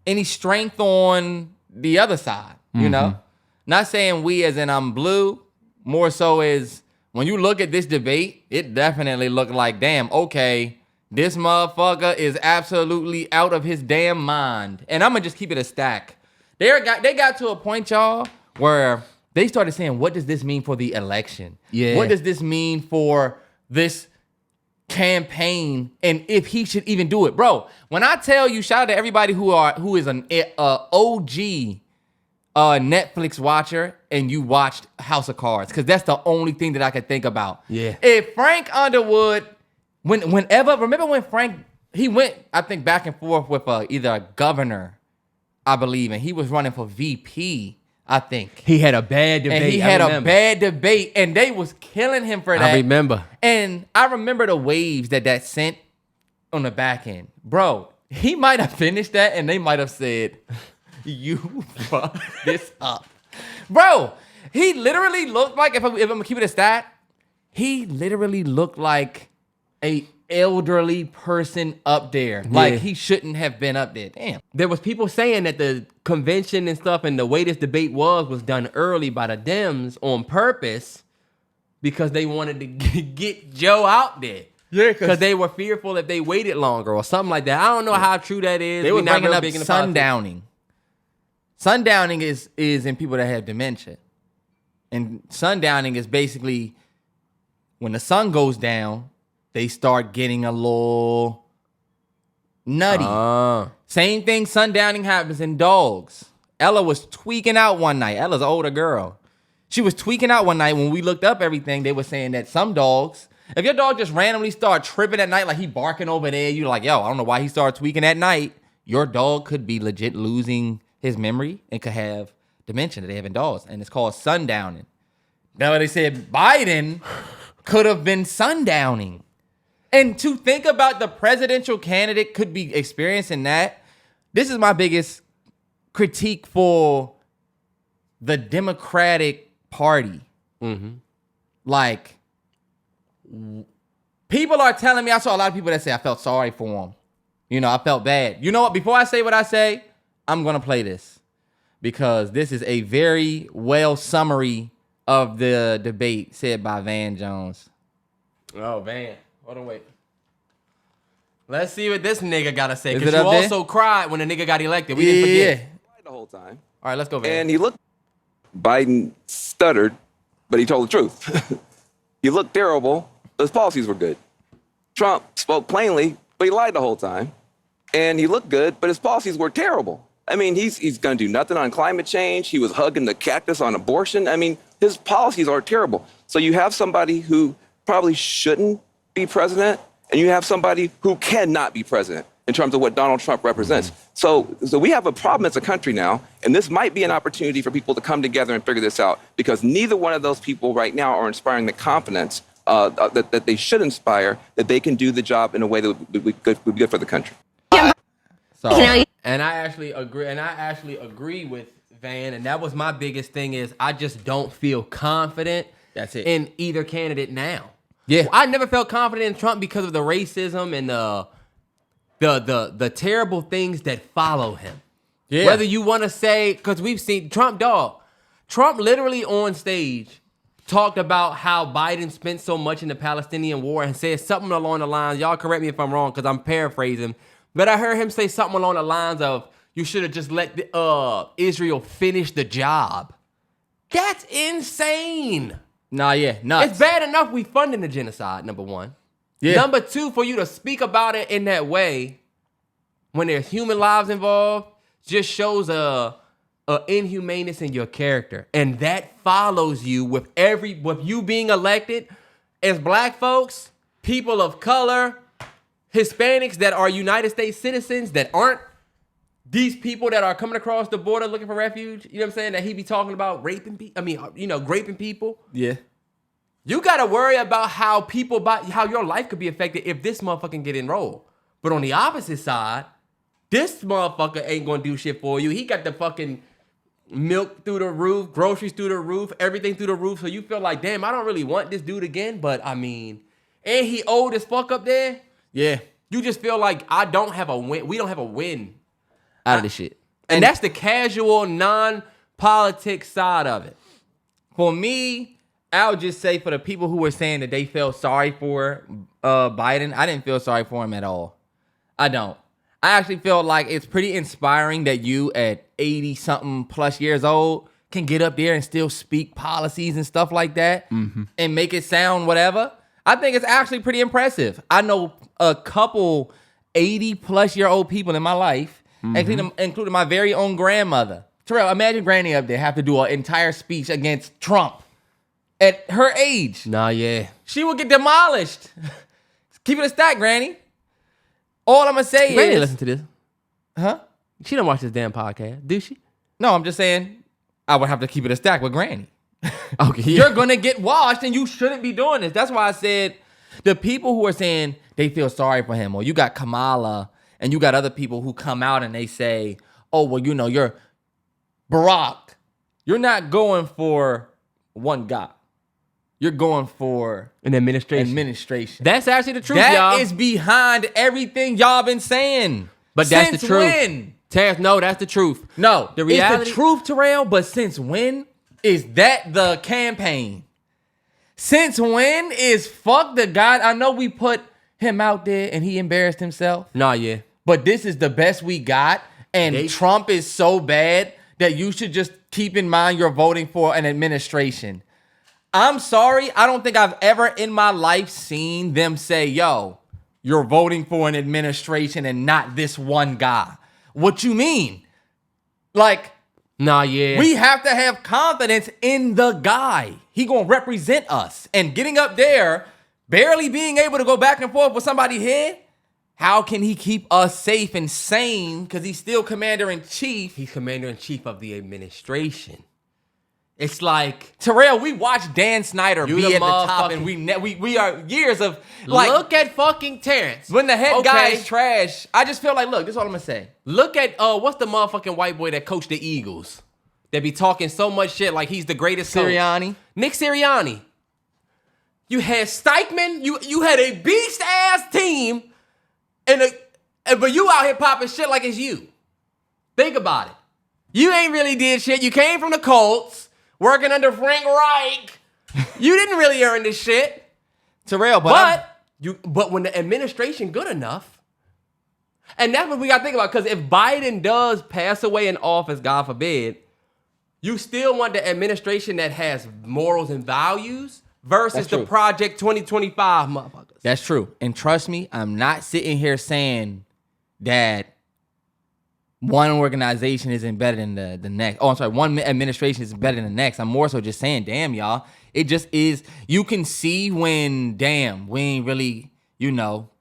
any strength on the other side. You know. Not saying we as in I'm blue, more so is when you look at this debate, it definitely looked like, damn, okay, this motherfucker is absolutely out of his damn mind. And I'm going to just keep it a stack. They got to a point, y'all, where they started saying, what does this mean for the election? Yeah. What does this mean for this campaign and if he should even do it? Bro, when I tell you, shout out to everybody who is an OG Netflix watcher and you watched House of Cards, because that's the only thing that I could think about. Yeah. If Frank Underwood, remember when Frank, he went, I think, back and forth with either a governor, I believe, and he was running for VP, I think. He had a bad debate. And he had a bad debate, and they was killing him for that. I remember. And I remember the waves that sent on the back end. Bro, he might have finished that, and they might have said, you fucked this up. Bro, he literally looked like, if I'm gonna keep it a stat, he literally looked like a elderly person up there. Yeah. Like he shouldn't have been up there. Damn. There was people saying that the convention and stuff and the way this debate was done early by the Dems on purpose because they wanted to get Joe out there. Yeah, because they were fearful if they waited longer or something like that. I don't know how true that is. They were bringing up sundowning. Sundowning is in people that have dementia. And sundowning is basically when the sun goes down, they start getting a little nutty. Same thing sundowning happens in dogs. Ella was tweaking out one night. Ella's an older girl. She was tweaking out one night. When we looked up everything, they were saying that some dogs, If your dog just randomly start tripping at night, like he barking over there, you're like, yo, I don't know why he started tweaking at night. Your dog could be legit losing his memory and could have dementia that they have in dogs, and it's called sundowning. Now they said Biden could have been sundowning. And to think about the presidential candidate could be experiencing that, this is my biggest critique for the Democratic Party. Mm-hmm. Like, people are telling me, I saw a lot of people that say I felt sorry for him. You know, I felt bad. You know what? Before I say what I say, I'm going to play this because this is a very well summary of the debate said by Van Jones. Oh, Van. Hold on, wait. Let's see what this nigga got to say. Is Because it you up there? also cried when the nigga got elected. We didn't forget. The whole time. All right, let's go, Van. And he looked, Biden stuttered, but he told the truth. He looked terrible, but his policies were good. Trump spoke plainly, but he lied the whole time. And he looked good, but his policies were terrible. I mean, he's going to do nothing on climate change. He was hugging the cactus on abortion. I mean, his policies are terrible. So you have somebody who probably shouldn't be president, and you have somebody who cannot be president in terms of what Donald Trump represents. So we have a problem as a country now, and this might be an opportunity for people to come together and figure this out, because neither one of those people right now are inspiring the confidence that they should inspire, that they can do the job in a way that would be good for the country. So, And I actually agree with Van, and that was my biggest thing is I just don't feel confident That's it. in either candidate now. Yeah. I never felt confident in Trump because of the racism and the terrible things that follow him. Yeah. Whether you want to say, because we've seen Trump literally on stage talked about how Biden spent so much in the Palestinian war and said something along the lines, y'all correct me if I'm wrong because I'm paraphrasing, but I heard him say something along the lines of, you should have just let Israel finish the job. That's insane. Nah, yeah, nuts. It's bad enough we funding the genocide, number one. Yeah. Number two, for you to speak about it in that way, when there's human lives involved, just shows a inhumaneness in your character. And that follows you with you being elected as black folks, people of color, Hispanics that are United States citizens that aren't these people that are coming across the border looking for refuge. You know what I'm saying? That he be talking about raping people. Graping people. Yeah. You gotta worry about how your life could be affected if this motherfucker get enrolled. But on the opposite side, this motherfucker ain't gonna do shit for you. He got the fucking milk through the roof, groceries through the roof, everything through the roof. So you feel like, damn, I don't really want this dude again. But I mean, and he old as fuck up there. Yeah. You just feel like I don't have a win. We don't have a win out of this shit. And that's the casual, non-politics side of it. For me, I would just say for the people who were saying that they felt sorry for Biden, I didn't feel sorry for him at all. I don't. I actually feel like it's pretty inspiring that you at 80-something plus years old can get up there and still speak policies and stuff like that and make it sound whatever. I think it's actually pretty impressive. I know a couple 80-plus-year-old people in my life, including my very own grandmother. Terrell, imagine Granny up there have to do an entire speech against Trump at her age. Nah, yeah. She would get demolished. Keep it a stack, Granny. All I'm going to say Granny is... listen to this. Huh? She don't watch this damn podcast, do she? No, I'm just saying I would have to keep it a stack with Granny. Okay. You're going to get washed and you shouldn't be doing this. That's why I said the people who are saying they feel sorry for him, or you got Kamala and you got other people who come out and they say, oh, well, you know, you're Barack. You're not going for one guy. You're going for an administration. That's actually the truth, that y'all. is behind everything y'all been saying. But that's the Since truth. When? Terrence, no, that's the truth. No, the reality. It's the truth, Terrell, but since when is that the campaign? Since when is fuck the guy? I know we put him out there and he embarrassed himself. Nah, yeah. But this is the best we got. And Trump is so bad that you should just keep in mind you're voting for an administration. I'm sorry. I don't think I've ever in my life seen them say, yo, you're voting for an administration and not this one guy. What you mean? Like, nah, yeah. we have to have confidence in the guy. He gonna represent us. And getting up there, barely being able to go back and forth with somebody here, how can he keep us safe and sane? Because he's still commander-in-chief. He's commander-in-chief of the administration. It's like Terrell, we watched Dan Snyder You be the at the top, and motherfucking- we are years of like. look at fucking Terrence. When the head guy Okay. is trash, I just feel like, look, this is all I'm gonna say. Look at what's the motherfucking white boy that coached the Eagles? That be talking so much shit like he's the greatest coach. Sirianni. Nick Sirianni. You had Steichman. You had a beast ass team, but you out here popping shit like it's you. Think about it. You ain't really did shit. You came from the Colts, working under Frank Reich. You didn't really earn this shit. Terrell, But when the administration good enough, and that's what we gotta think about. Because if Biden does pass away in office, God forbid, you still want the administration that has morals and values versus That's the true. Project 2025 motherfuckers. that's true. And trust me, I'm not sitting here saying that one organization isn't better than the next. Oh, I'm sorry. One administration is better than the next. I'm more so just saying, damn, y'all. It just is. You can see when, damn, we ain't really,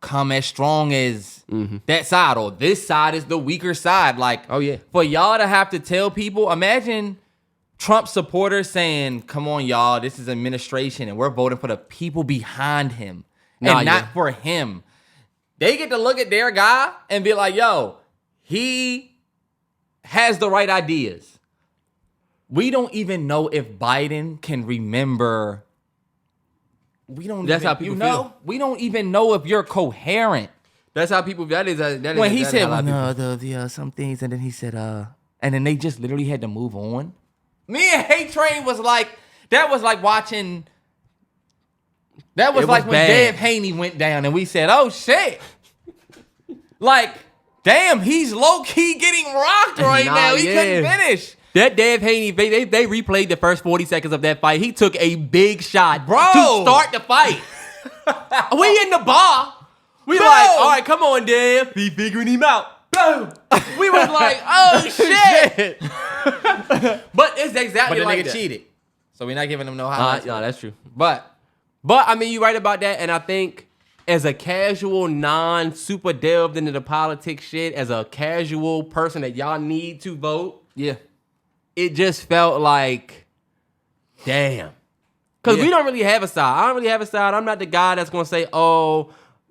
come as strong as that side, or this side is the weaker side. Like, Oh, yeah. for y'all to have to tell people, imagine Trump supporters saying, come on, y'all, this is administration, and we're voting for the people behind him and not for him. They get to look at their guy and be like, yo, he has the right ideas. We don't even know if Biden can remember. That's how people feel. We don't even know if you're coherent. That's how people. That is When he said, how well, people- no, some things, and then he said, and then they just literally had to move on. Me and Hate Train was like, that was like watching. That was It like was when bad. Dave Haney went down, and we said, oh shit. Like, damn, he's low-key getting rocked right Nah, now. He yeah. couldn't finish. That Dave Haney, they replayed the first 40 seconds of that fight. He took a big shot Bro. to start the fight. We in the bar. We Bro. like, all right, come on, Dave. Be figuring him out. Boom. We was like, oh, shit. But it's exactly But the like nigga that. cheated. So we're not giving him no highlights. No, that's true. But But, I mean, you're right about that. And I think as a casual, non-super delved into the politics shit, as a casual person that y'all need to vote, yeah. it just felt like, damn. Because Yeah. we don't really have a side. I don't really have a side. I'm not the guy that's going to say, oh,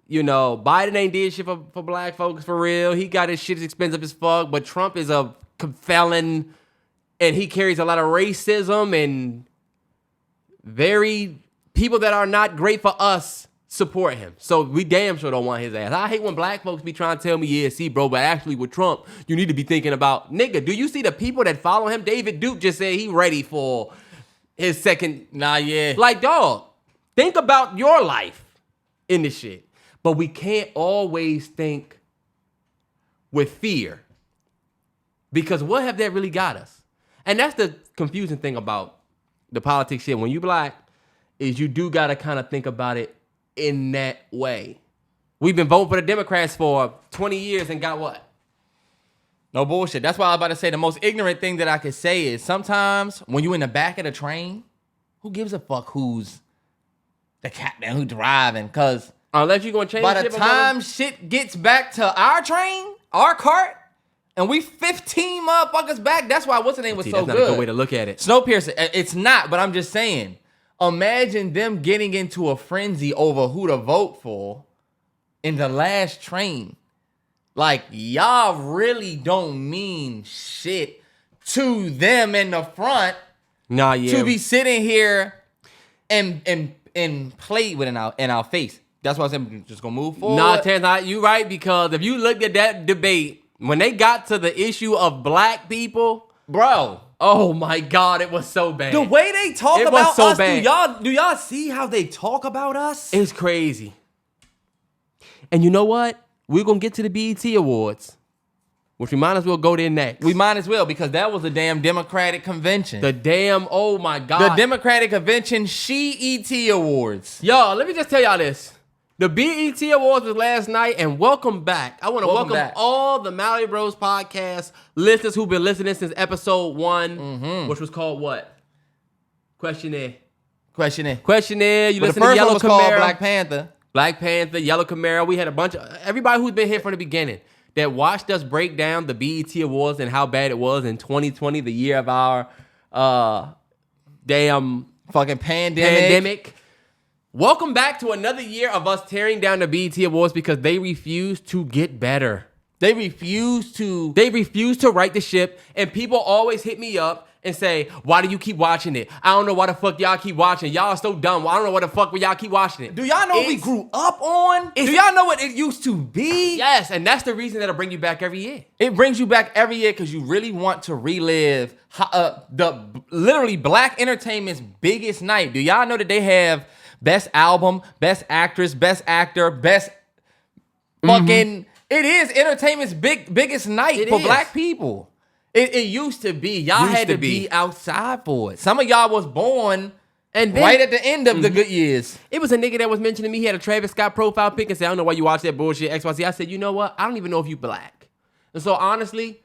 Biden ain't did shit for black folks for real. He got his shit expensive as fuck. But Trump is a felon, and he carries a lot of racism, and people that are not great for us support him. So we damn sure don't want his ass. I hate when black folks be trying to tell me, yeah, see, bro, but actually with Trump, you need to be thinking about, nigga, do you see the people that follow him? David Duke just said he ready for his second. Nah, yeah. Like, dog, think about your life in this shit. But we can't always think with fear. Because what have that really got us? And that's the confusing thing about the politics shit. When you black, is you do got to kind of think about it in that way. We've been voting for the Democrats for 20 years and got what? No bullshit. That's why I was about to say the most ignorant thing that I could say is sometimes when you in the back of the train, who gives a fuck who's the captain, who's driving? Because Unless you're going to change by the shit, time shit gets back to our train, our cart, and we 15 motherfuckers back, that's why what's the name was See, so that's not good. a good way to look at it. Snowpiercer, it's not, but I'm just saying. Imagine them getting into a frenzy over who to vote for in the last train. Like, y'all really don't mean shit to them in the front Nah, yeah. to be sitting here and play with in our face. That's why I said just gonna move forward. Nah, Terrence, you right, because if you looked at that debate, when they got to the issue of black people, bro. oh my God, it was so bad. The way they talk It was about so us, bad. do y'all see how they talk about us? It's crazy. And you know what? We're going to get to the BET Awards, which we might as well go there next. We might as well, because that was a damn Democratic convention. The damn, oh my God. The Democratic Convention SHE-ET Awards. Yo, let me just tell y'all this. The BET Awards was last night, and welcome back. I want to welcome back. all the MalloryBros podcast listeners who've been listening since episode 1, which was called what? Questionnaire. Questionnaire. You But listen the to first Yellow one was called Camaro. Black Panther. Yellow Camaro. We had a bunch of everybody who's been here from the beginning that watched us break down the BET Awards and how bad it was in 2020, the year of our damn fucking pandemic. Welcome back to another year of us tearing down the BET Awards because they refuse to get better. They refuse to right the ship, and people always hit me up and say, why do you keep watching it? I don't know why the fuck y'all keep watching. Y'all are so dumb. I don't know what the fuck y'all keep watching it. Do y'all know what we grew up on? Do y'all know what it used to be? Yes, and that's the reason that'll bring you back every year. It brings you back every year because you really want to relive literally black entertainment's biggest night. Do y'all know that they have best album, best actress, best actor, best fucking... It is entertainment's biggest night for black people. It used to be. Y'all had to be outside for it. Some of y'all was born and then, right at the end of the good years. It was a nigga that was mentioning me. He had a Travis Scott profile pic and said, I don't know why you watch that bullshit, XYZ. I said, you know what? I don't even know if you black. And so honestly,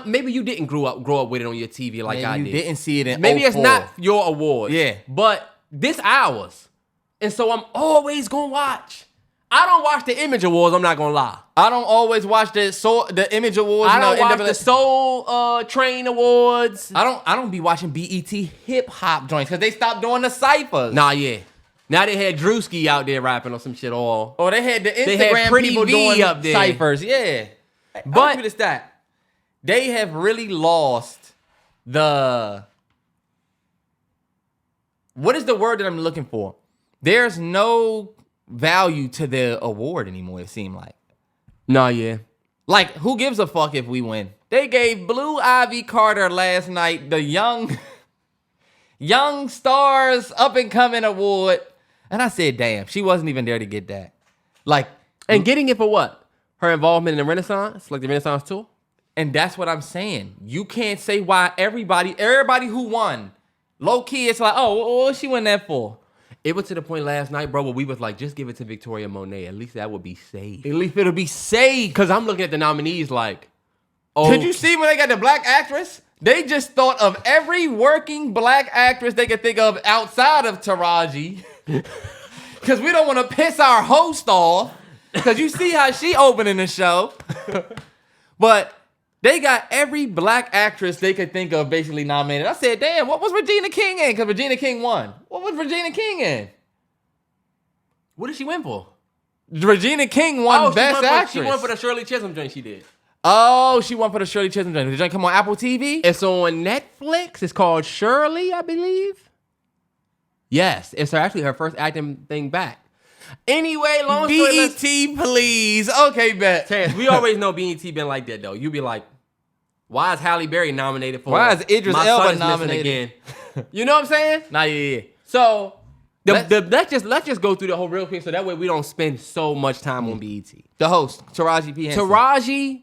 maybe you didn't grow up with it on your TV like maybe I did. You didn't see it in Maybe 04. It's not your award. Yeah. But this ours. And so I'm always going to watch. I don't watch the Image Awards, I'm not going to lie. I don't always watch the Image Awards. I don't watch the Soul Train Awards. I don't be watching BET hip hop joints because they stopped doing the ciphers. Nah, yeah. Now they had Drewski out there rapping or some shit all. Or they had the Instagram people doing up there. ciphers. Yeah. But give it a stat. They have really lost the... What is the word that I'm looking for? There's no value to the award anymore, it seemed like. Nah, yeah. Like, who gives a fuck if we win? They gave Blue Ivy Carter last night the Young Stars Up and Coming Award. And I said, damn, she wasn't even there to get that. Like, and getting it for what? Her involvement in the Renaissance? Like the Renaissance tour? And that's what I'm saying. You can't say why everybody who won, low key, it's like, oh, what she win that for? It was to the point last night, bro, where we was like, just give it to Victoria Monet. At least that would be safe. At least it'll be safe. Because I'm looking at the nominees like, oh. Did you see when they got the black actress? They just thought of every working black actress they could think of outside of Taraji. Because we don't want to piss our host off. Because you see how she opening the show. But they got every black actress they could think of basically nominated. I said, damn, what was Regina King in? Because Regina King won. What was Regina King in? What did she win for? Regina King won Best Actress. She won for the Shirley Chisholm joint she did. Oh, she won for the Shirley Chisholm joint. Did the joint come on Apple TV? It's on Netflix. It's called Shirley, I believe. Yes, it's actually her first acting thing back. Anyway, long story BET, please. Okay, bet. Terrence, we always know BET been like that, though. You be like, why is Halle Berry nominated for? Why is Idris Elba nominated again? You know what I'm saying? Nah, yeah. So let's just go through the whole real quick, so that way we don't spend so much time on BET. The host, Taraji P. Henson. Taraji,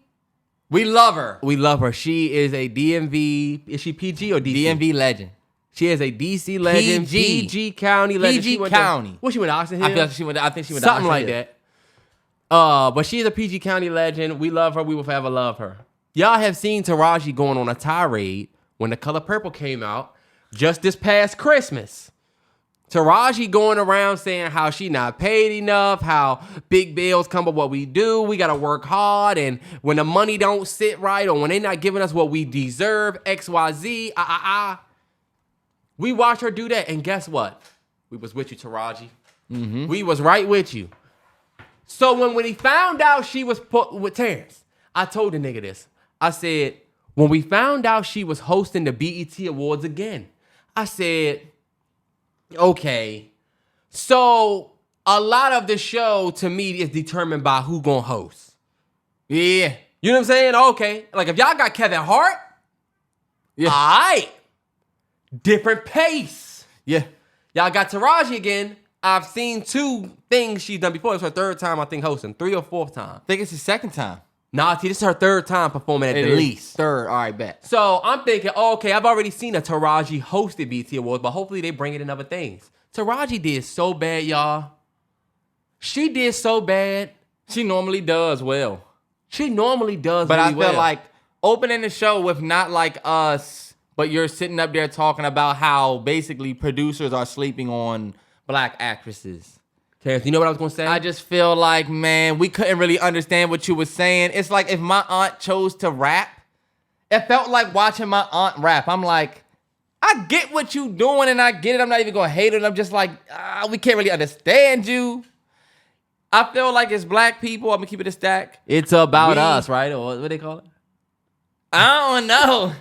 we love her. We love her. She is a DMV. Is she PG or DC? DMV legend. She is a DC legend, PG County legend. PG County. What, she went to Oxon Hill? I think she went to something like that. But she's a PG County legend. We love her. We will forever love her. Y'all have seen Taraji going on a tirade when The Color Purple came out just this past Christmas. Taraji going around saying how she not paid enough, how big bills come with what we do, we gotta work hard, and when the money don't sit right or when they not giving us what we deserve, XYZ, We watched her do that, and guess what? We was with you, Taraji. Mm-hmm. We was right with you. So when he found out she was put with Terrence, I told the nigga this. I said, when we found out she was hosting the BET Awards again, I said, okay, so a lot of the show to me is determined by who gonna host. Yeah. You know what I'm saying? Okay. Like if y'all got Kevin Hart, yeah. All right. Different pace. Yeah. Y'all got Taraji again. I've seen 2 things she's done before. It's her 3rd time, I think, hosting. 3rd or 4th time. I think it's the 2nd time. Nah, this is her 3rd time performing at the least. 3rd, all right, bet. So I'm thinking, okay, I've already seen a Taraji hosted BT Awards, but hopefully they bring it in other things. Taraji did so bad, y'all. She did so bad. She normally does well. She normally does but really I feel well. like opening the show with Not Like Us, but you're sitting up there talking about how basically producers are sleeping on black actresses. Terrence, you know what I was gonna say? I just feel like, man, we couldn't really understand what you were saying. It's like if my aunt chose to rap, it felt like watching my aunt rap. I'm like, I get what you doing and I get it. I'm not even gonna hate it. I'm just like, we can't really understand you. I feel like it's black people. I'm gonna keep it a stack. It's about us, right? Or what they call it? I don't know.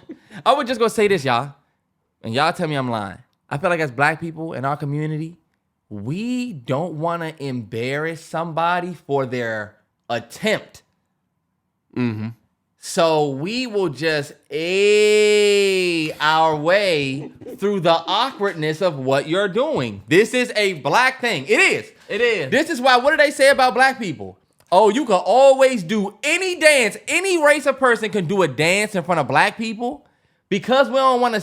I was just gonna say this, y'all. And y'all tell me I'm lying. I feel like as black people in our community, we don't want to embarrass somebody for their attempt. Mm-hmm. So we will just our way through the awkwardness of what you're doing. This is a black thing. It is. It is. This is why, what do they say about black people? Oh, you can always do any dance. Any race of person can do a dance in front of black people because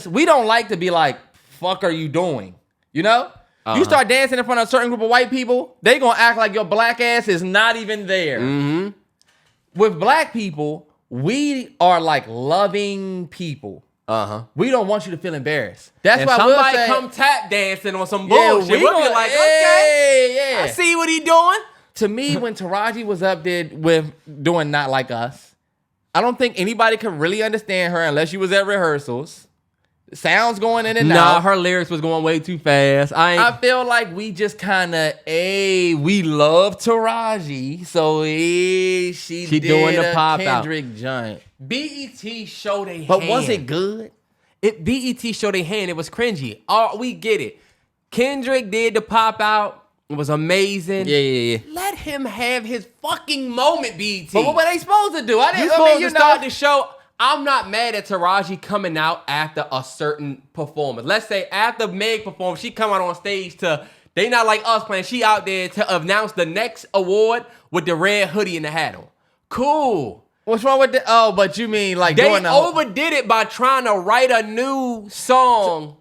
we don't like to be like, fuck are you doing? You know? You start dancing in front of a certain group of white people, they gonna act like your black ass is not even there. Mm-hmm. With black people, we are like loving people. We don't want you to feel embarrassed. That's why somebody we'll say, come tap dancing on some bullshit. We'll be like, okay, I see what he doing. To me, when Taraji was up there with doing Not Like Us, I don't think anybody could really understand her unless you was at rehearsals. Sounds going in and out. Nah, her lyrics was going way too fast. I feel like we just kind of, we love Taraji, so she did doing the pop Kendrick joint. BET showed a hand. But was it good? BET showed a hand. It was cringy. We get it. Kendrick did the pop out. It was amazing. Yeah. Let him have his fucking moment, BET. But what were they supposed to do? You supposed to start the show. I'm not mad at Taraji coming out after a certain performance. Let's say after Meg performed, she come out on stage to They Not Like Us playing. She out there to announce the next award with the red hoodie and the hat on. Cool. What's wrong with the? But you mean like they overdid it by trying to write a new song.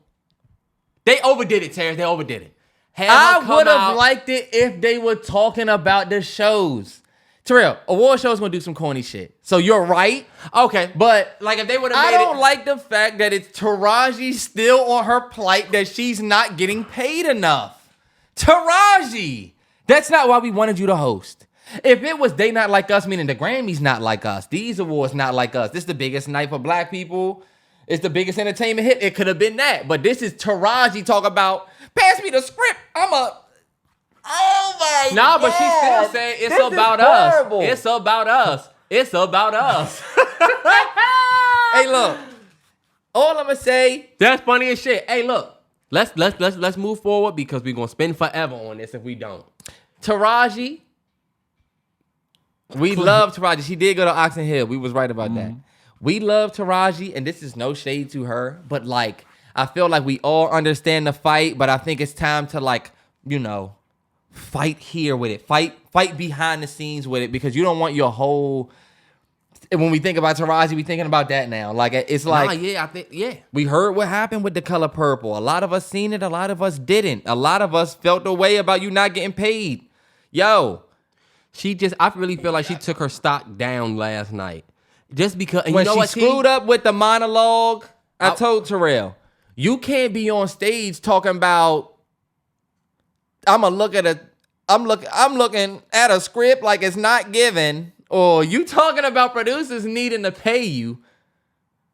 They overdid it, Terrence. They overdid it. I would have liked it if they were talking about the shows. Terrell, award shows gonna do some corny shit. So you're right. Okay. But like if they would have made I don't like the fact that it's Taraji still on her plight that she's not getting paid enough. Taraji! That's not why we wanted you to host. If it was They Not Like Us, meaning the Grammys not like us, these awards not like us, this is the biggest night for black people, it's the biggest entertainment hit, it could have been that. But this is Taraji talk about, pass me the script, oh my God. Nah, but she's still saying it's about us. It's about us. It's about us. Hey, look. All I'm gonna say. That's funny as shit. Hey, look. Let's move forward because we're gonna spend forever on this if we don't. Taraji. We love Taraji. She did go to Oxon Hill. We was right about that. We love Taraji, and this is no shade to her, but like I feel like we all understand the fight, but I think it's time to like, fight here with it. Fight behind the scenes with it because you don't want your whole. When we think about Taraji, we thinking about that now. Like it's like, we heard what happened with The Color Purple. A lot of us seen it. A lot of us didn't. A lot of us felt the way about you not getting paid. Yo, I really feel like she took her stock down last night, just because. And when she screwed up with the monologue, I told Terrell, you can't be on stage talking about. I'm looking at a script like it's not given, or you talking about producers needing to pay you,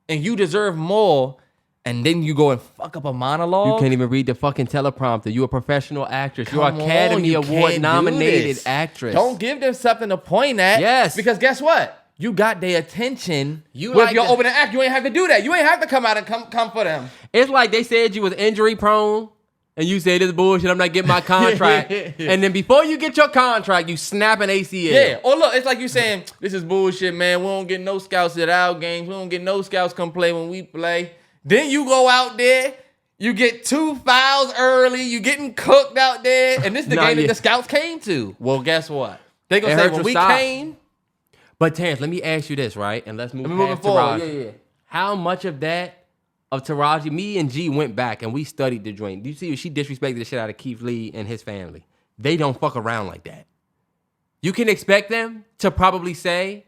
and you deserve more, and then you go and fuck up a monologue. You can't even read the fucking teleprompter. You a professional actress. You're an Academy Award nominated actress. Don't give them something to point at. Yes, because guess what? You got their attention. With your opening act, you ain't have to do that. You ain't have to come out and come for them. It's like they said you was injury prone. And you say this bullshit, I'm not getting my contract. And then before you get your contract, you snap an ACL. Yeah. Or look, it's like you saying, this is bullshit, man. We don't get no scouts at our games. We don't get no scouts come play when we play. Then you go out there, you get 2 fouls early, you getting cooked out there. And this is the game that the scouts came to. Well, guess what? They gonna say when we came. But Terrence, let me ask you this, right? And let's move past forward. Taraji. Yeah. How much of that of Taraji, me and G went back and we studied the joint. Do you see she disrespected the shit out of Keith Lee and his family? They don't fuck around like that. You can expect them to probably say,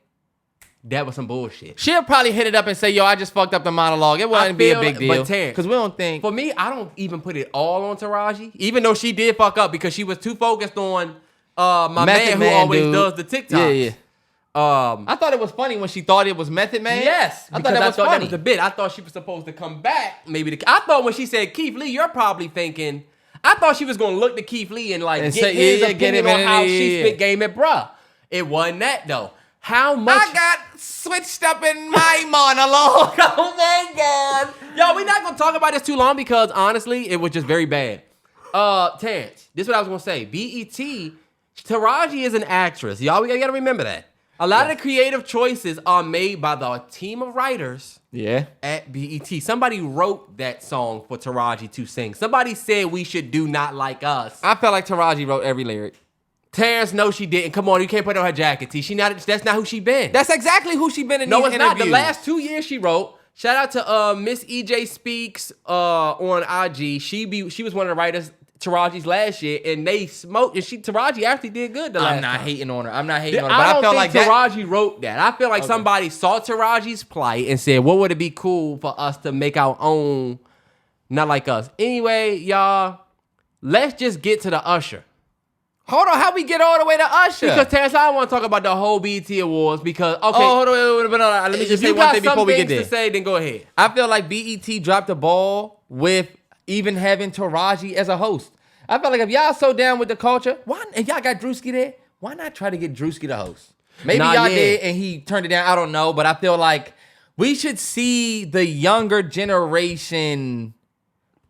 that was some bullshit. She'll probably hit it up and say, yo, I just fucked up the monologue. It wouldn't be a big deal. But Terrence, because we don't think. For me, I don't even put it all on Taraji, even though she did fuck up because she was too focused on my man who always does the TikToks. Yeah. I thought it was funny when she thought it was Method Man. Yes, I thought that was a bit. I thought she was supposed to come back. I thought when she said Keith Lee, you're probably thinking. I thought she was gonna look to Keith Lee and get his opinion on how she spit game at bruh. It wasn't that though. How much I got switched up in my monologue. Oh my god, yo, we're not gonna talk about this too long because honestly, it was just very bad. Terrence, this is what I was gonna say. BET, Taraji is an actress. Y'all, we gotta remember that. A lot of the creative choices are made by the team of writers at BET. Somebody wrote that song for Taraji to sing. Somebody said we should do Not Like Us. I felt like Taraji wrote every lyric. Terrence, no, she didn't. Come on, you can't put on her jacket, T. That's not who she been. That's exactly who she been in these interviews. No, it's not. The last 2 years she wrote. Shout out to Miss EJ Speaks on IG. She was one of the writers Taraji's last year, and they smoked. And Taraji actually did good the last time. I'm not hating on her, but I don't felt like Taraji wrote that. I feel like somebody saw Taraji's plight and said, what would it be cool for us to make our own Not Like Us? Anyway, y'all, let's just get to the Usher. Hold on, how we get all the way to Usher? Because, Terrence, I don't want to talk about the whole BET Awards because, okay. Oh, hold on, let me just say one thing before we get there. If you got some things to say, then go ahead. I feel like BET dropped the ball with even having Taraji as a host. I feel like if y'all so down with the culture, and y'all got Drewski there, why not try to get Drewski to host? Maybe y'all did and he turned it down. I don't know, but I feel like we should see the younger generation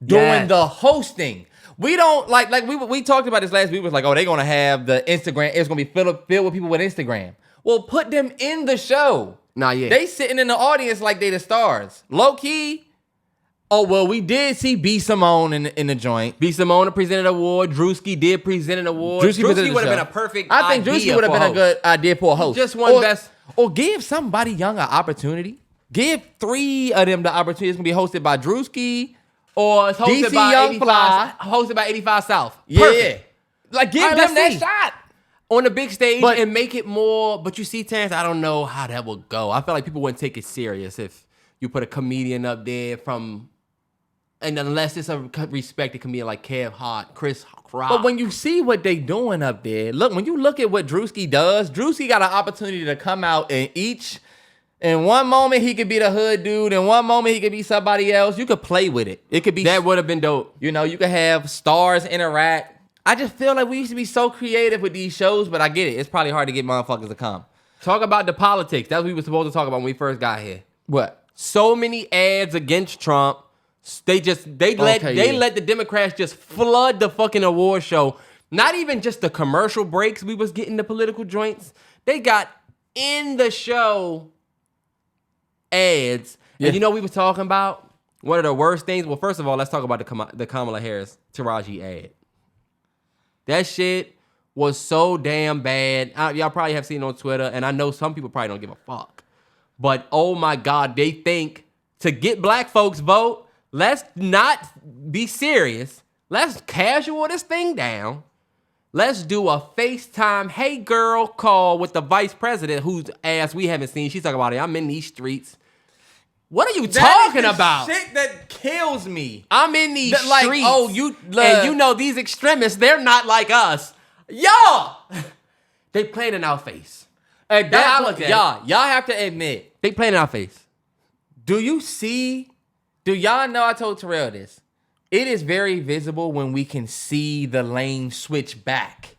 doing the hosting. We don't like we talked about this last week. It was like, they're gonna have the Instagram. It's gonna be filled with people with Instagram. Well, put them in the show. They sitting in the audience like they the stars. Low key. Oh, well, we did see B. Simone in the joint. B. Simone presented an award. Drewski did present an award. Drewski would have been a perfect I think Drewski would have been a good idea for a host. Just one best. Or give somebody young an opportunity. Give 3 of them the opportunity. It's going to be hosted by Drewski. Or it's hosted DC by Young 85, Fly. Hosted by 85 South. Yeah. Perfect. Like, give them that shot. On the big stage and make it more. But you see, Terrence, I don't know how that will go. I feel like people wouldn't take it serious if you put a comedian up there from... And unless it's a respected comedian like Kev Hart, Chris Rock. But when you see what they doing up there, when you look at what Drewski does, Drewski got an opportunity to come out and in one moment he could be the hood dude, in one moment he could be somebody else. You could play with it. It could be that would have been dope. You could have stars interact. I just feel like we used to be so creative with these shows, but I get it. It's probably hard to get motherfuckers to come. Talk about the politics. That's what we were supposed to talk about when we first got here. What? So many ads against Trump. They let the Democrats just flood the fucking award show. Not even just the commercial breaks we was getting the political joints. They got in the show ads. Yeah. And you know what we was talking about? One of the worst things. Well, first of all, let's talk about the Kamala Harris Taraji ad. That shit was so damn bad. Y'all probably have seen it on Twitter, and I know some people probably don't give a fuck. But oh my God, they think to get black folks vote, let's not be serious. Let's casual this thing down. Let's do a FaceTime, hey girl call with the vice president whose ass we haven't seen. She's talking about it. I'm in these streets. What are you talking about? Shit that kills me. I'm in these streets. And you know these extremists, they're not like us. Y'all, they playing in our face. Y'all have to admit. They playing in our face. Do y'all know I told Terrell this? It is very visible when we can see the lane switch back.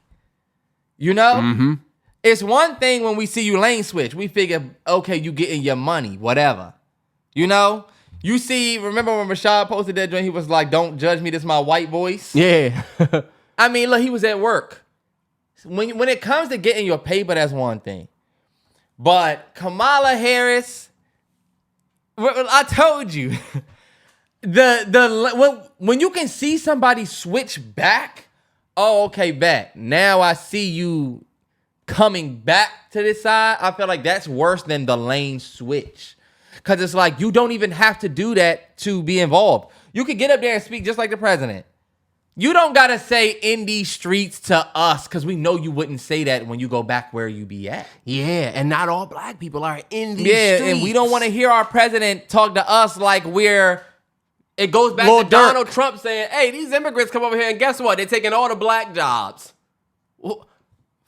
You know? Mm-hmm. It's one thing when we see you lane switch. We figure, okay, you getting your money, whatever. You know? You see, remember when Rashad posted that joint, he was like, don't judge me, this is my white voice. Yeah. I mean, look, he was at work. When it comes to getting your paper, that's one thing. But Kamala Harris, I told you, when you can see somebody switch back, okay, back. Now I see you coming back to this side. I feel like that's worse than the lane switch. Because it's like, you don't even have to do that to be involved. You could get up there and speak just like the president. You don't gotta say in these streets to us, because we know you wouldn't say that when you go back where you be at. Yeah, and not all black people are in these Yeah, streets. and we don't want to hear our president talk to us like we're... It goes back Lil to Donald Durk. Trump saying, hey, these immigrants come over here, and guess what? They're taking all the black jobs.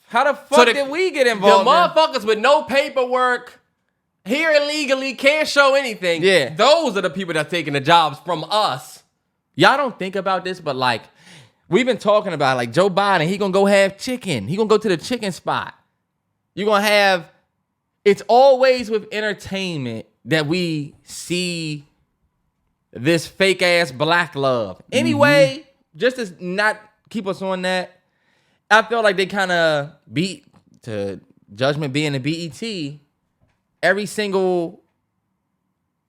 How the fuck did we get The involved? motherfuckers with no paperwork, here illegally, can't show anything. Yeah. Those are the people that are taking the jobs from us. Y'all don't think about this, but like, we've been talking about like Joe Biden, he gonna go have chicken. He gonna go to the chicken spot. You gonna have, it's always with entertainment that we see this fake ass black love. Anyway, just to not keep us on that, I feel like they kind of beat to Judgment being a BET. Every single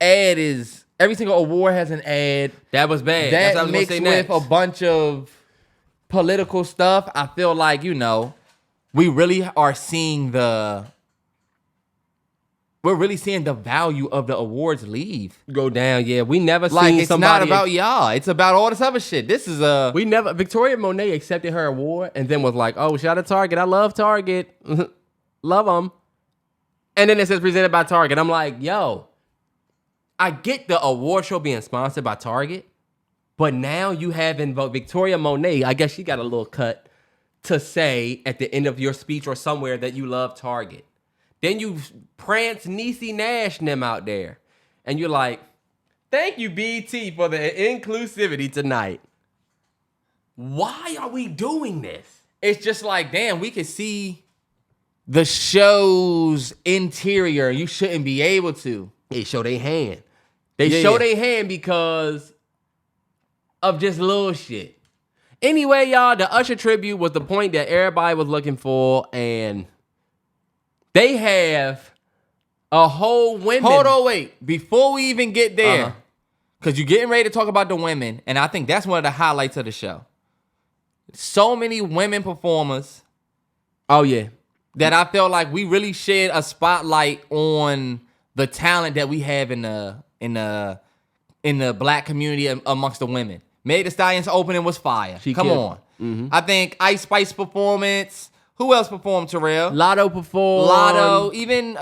award has an ad. That was bad. That's what I That was gonna mixed say with next. a bunch of political stuff. I feel like, we really are seeing we're really seeing the value of the awards leave. Go down, yeah. We never Like, seen it's somebody... not about y'all. It's about all this other shit. This is Victoria Monet accepted her award and then was like, oh, shout out to Target. I love Target. Love them. And then it says presented by Target. I'm like, yo, I get the award show being sponsored by Target, but now you have Victoria Monet, I guess she got a little cut to say at the end of your speech or somewhere that you love Target. Then you prance Niecy Nash and them out there. And you're like, thank you, BT, for the inclusivity tonight. Why are we doing this? it's just like, damn, we could see the show's interior. You shouldn't be able to. They show their hand. They Yeah, show yeah. their hand because of just little shit. Anyway, y'all, the Usher tribute was the point that everybody was looking for, and they have a whole women. Hold on, wait. Before we even get there, Uh-huh. because you're getting ready to talk about the women, and I think that's one of the highlights of the show. So many women performers Oh, yeah. that I feel like we really shed a spotlight on the talent that we have in the black community amongst the women. Meg Thee Stallion's opening was fire. She Come killed. on. I think Ice Spice performance. Who else performed, Terrell? Lotto performed. Lotto. Even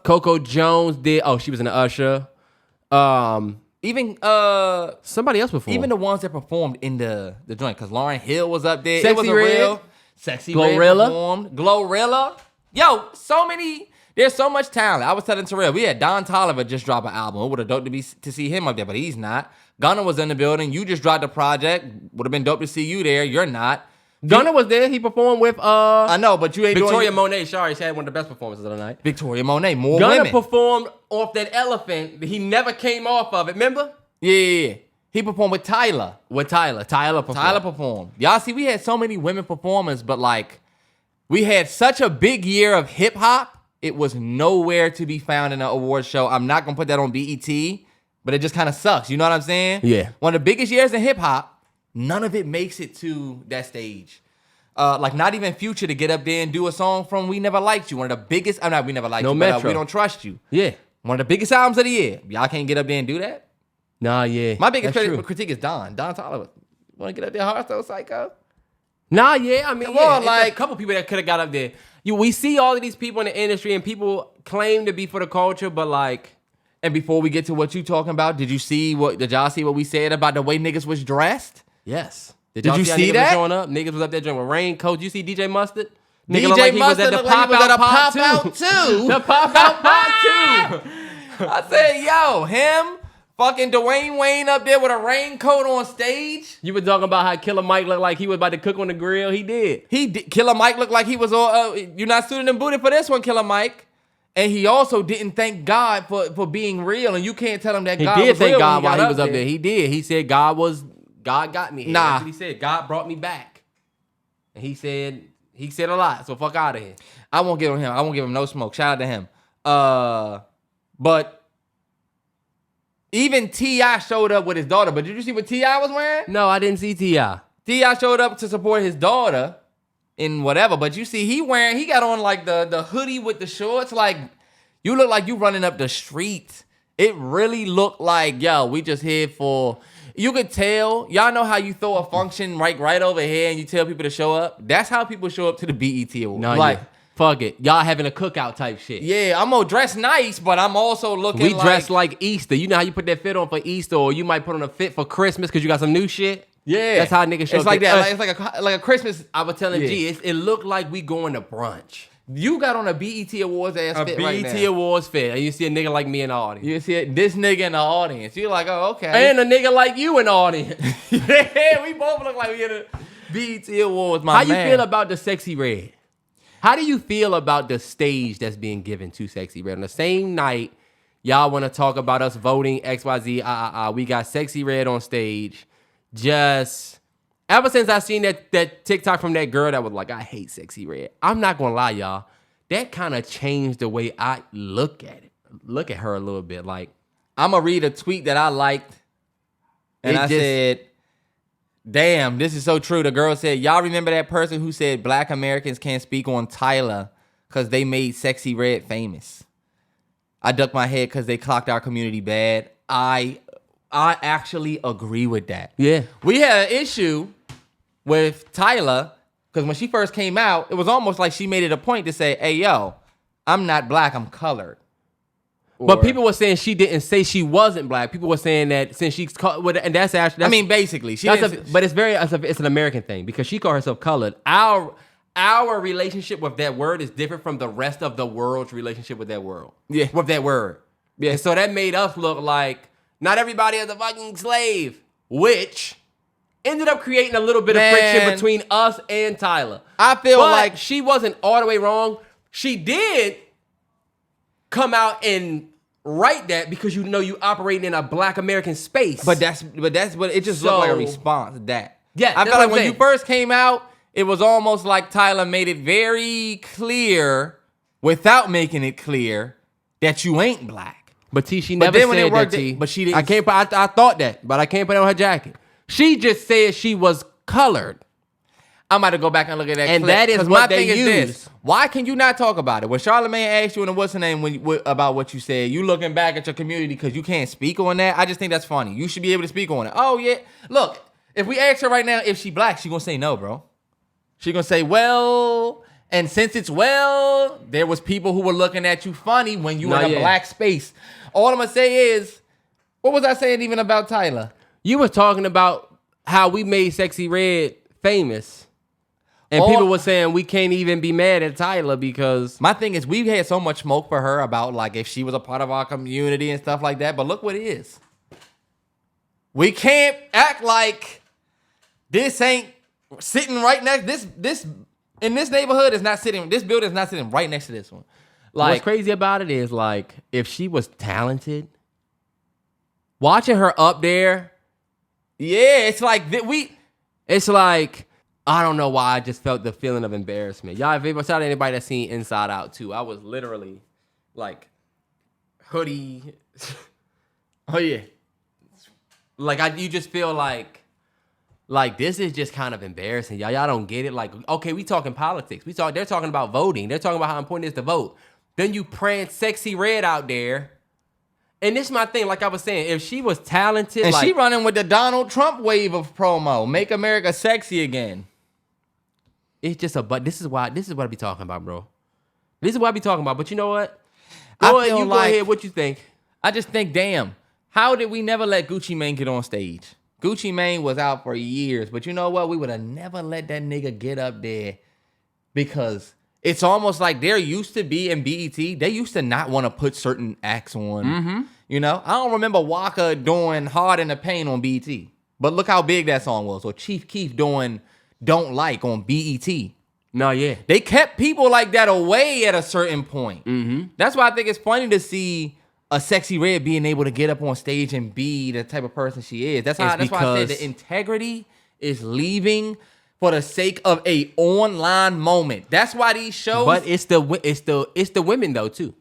Coco Jones did. Oh, she was in the Usher. even Somebody else performed. even the ones that performed in the joint, because Lauryn Hill was up there. Sexy It was a Red. real Sexy Red Glorilla. performed. Glorilla. Yo, so many. There's so much talent. I was telling Terrell, we had Don Toliver just drop an album. It would have dope to see him up there, but he's not. Gunna was in the building. You just dropped a project. Would have been dope to see you there. You're not. Gunna was there. He performed with I know, but you ain't Victoria doing Monet. Sorry, she had one of the best performances of the night. Victoria Monet. More Gunna women. performed off that elephant. He never came off of it. Remember? Yeah. He performed with Tyler. With Tyler. Tyler performed. Y'all see, we had so many women performers, but like, we had such a big year of hip hop. It was nowhere to be found in an award show. I'm not gonna put that on BET, but it just kind of sucks. You know what I'm saying? Yeah. One of the biggest years in hip hop, none of it makes it to that stage. Like not even Future to get up there and do a song from We Never Liked You. One of the biggest. I'm not We Never Liked No You. But, Metro. We Don't Trust You. Yeah. One of the biggest albums of the year. Y'all can't get up there and do that. Nah, yeah. My biggest That's true. critique is Don Toliver. Want to get up there, Hearthstone Psycho? Nah, yeah. I mean, Come yeah, on, it's like- a couple people that could have got up there. We see all of these people in the industry, and people claim to be for the culture, but like, And before we get to what you talking about, did y'all see what we said about the way niggas was dressed? yes. Did y'all you how see niggas that? Was showing up? Niggas was up there drinking with raincoats. You see DJ Mustard? Nigga DJ looked like he was Mustard at the looked like he was at a Pop Out Pop Out too. too. The Pop Out Part 2. I said, yo, him, fucking Dwayne Wayne up there with a raincoat on stage. You were talking about how Killer Mike looked like he was about to cook on the grill. He did. Killer Mike looked like he was on, you're not suited and booted for this one, Killer Mike. And he also didn't thank God for being real. And you can't tell him that He God did was thank real God when while he was up there. He did. He said God got me here. Nah. That's what he said. God brought me back. And he said a lot. So fuck out of here. I won't give him. I won't give him no smoke. Shout out to him. But even T.I. showed up with his daughter. But did you see what T.I. was wearing? No, I didn't see T.I. T.I. showed up to support his daughter in whatever. But you see, he got on like the hoodie with the shorts. Like, you look like you running up the street. It really looked like, yo, we just here for... You could tell. Y'all know how you throw a function right over here and you tell people to show up? That's how people show up to the BET Awards. No, like, fuck it. Y'all having a cookout type shit. yeah, I'm gonna dress nice, but I'm also looking We dress like Easter. You know how you put that fit on for Easter, or you might put on a fit for Christmas because you got some new shit? Yeah. That's how niggas show It's up. like that. It's like a Christmas. I was telling Yeah. G, it looked like we going to brunch. You got on a BET Awards ass A fit BET right now. Awards fit. And you see a nigga like me in the audience. You see it, this nigga in the audience. You're like, oh, okay. And a nigga like you in the audience. Yeah, we both look like we in a BET Awards, my How man. you feel about the Sexy Red? How do you feel about the stage that's being given to Sexy Red? On the same night, y'all want to talk about us voting XYZ, we got Sexy Red on stage. Just ever since I seen that TikTok from that girl that was like, I hate Sexy Red. I'm not gonna lie, y'all. That kind of changed the way I look at it. Look at her a little bit. Like, I'm going to read a tweet that I liked. And I said, damn, this is so true. The girl said, y'all remember that person who said Black Americans can't speak on Tyler because they made Sexy Red famous? I ducked my head because they clocked our community bad. I actually agree with that. yeah. We had an issue with Tyler because when she first came out, it was almost like she made it a point to say, hey, yo, I'm not black, I'm colored. But people were saying she didn't say she wasn't black. People were saying that since she's called, and that's actually. I mean, basically, but it's an American thing because she called herself colored. Our relationship with that word is different from the rest of the world's relationship with that word. Yeah. With that word. Yeah. And so that made us look like not everybody is a fucking slave, which ended up creating a little bit of friction between us and Tyler. I feel like she wasn't all the way wrong. She did come out and write that because you know you operating in a Black American space. But that's what it just looked like a response to that. Yeah, I felt like when you first came out, it was almost like Tyler made it very clear without making it clear that you ain't black. But T, she never then when said it worked, that, T. but she didn't. I thought that, but I can't put it on her jacket. She just said she was colored. I'm about to go back and look at that And clip, that is 'cause what my they thing is use. this. Why can you not talk about it? When Charlamagne asked you and what's her name about what you said, you looking back at your community because you can't speak on that? I just think that's funny. You should be able to speak on it. Oh, yeah. Look, if we ask her right now if she black, she gonna say no, bro. She gonna say, well, and since it's well, there was people who were looking at you funny when you were in a black space. All I'm gonna say is, what was I saying even about Tyler? You were talking about how we made Sexy Red famous. And people were saying we can't even be mad at Tyler because... My thing is, we've had so much smoke for her about like if she was a part of our community and stuff like that, but look what it is. We can't act like this ain't sitting right next... This in this neighborhood is not sitting... This building is not sitting right next to this one. Like, what's crazy about it is like, if she was talented, watching her up there... Yeah, it's like... It's like... I don't know why I just felt the feeling of embarrassment. Y'all, if shout out to anybody that's seen Inside Out 2, I was literally like hoodie. Oh yeah. Like you just feel like this is just kind of embarrassing. Y'all don't get it. Like, okay, we talking politics. They're talking about voting. They're talking about how important it is to vote. Then you prance Sexy Red out there. And this is my thing, like I was saying, if she was talented, And like, she running with the Donald Trump wave of promo. Make America sexy again. it's just this is what I be talking about, bro. This is what I be talking about. But you know what? I Go ahead, feel you go like- ahead. What you think? I just think, damn, how did we never let Gucci Mane get on stage? Gucci Mane was out for years, but you know what? We would have never let that nigga get up there because it's almost like they're used to be in BET. They used to not want to put certain acts on. Mm-hmm. You know, I don't remember Waka doing Hard in the Pain on BET, but look how big that song was. Or Chief Keef doing Don't Like on BET. No, yeah. They kept people like that away at a certain point. Mm-hmm. That's why I think it's funny to see a Sexy Red being able to get up on stage and be the type of person she is. That's why I said the integrity is leaving for the sake of a online moment. That's why these shows. But it's the women though too.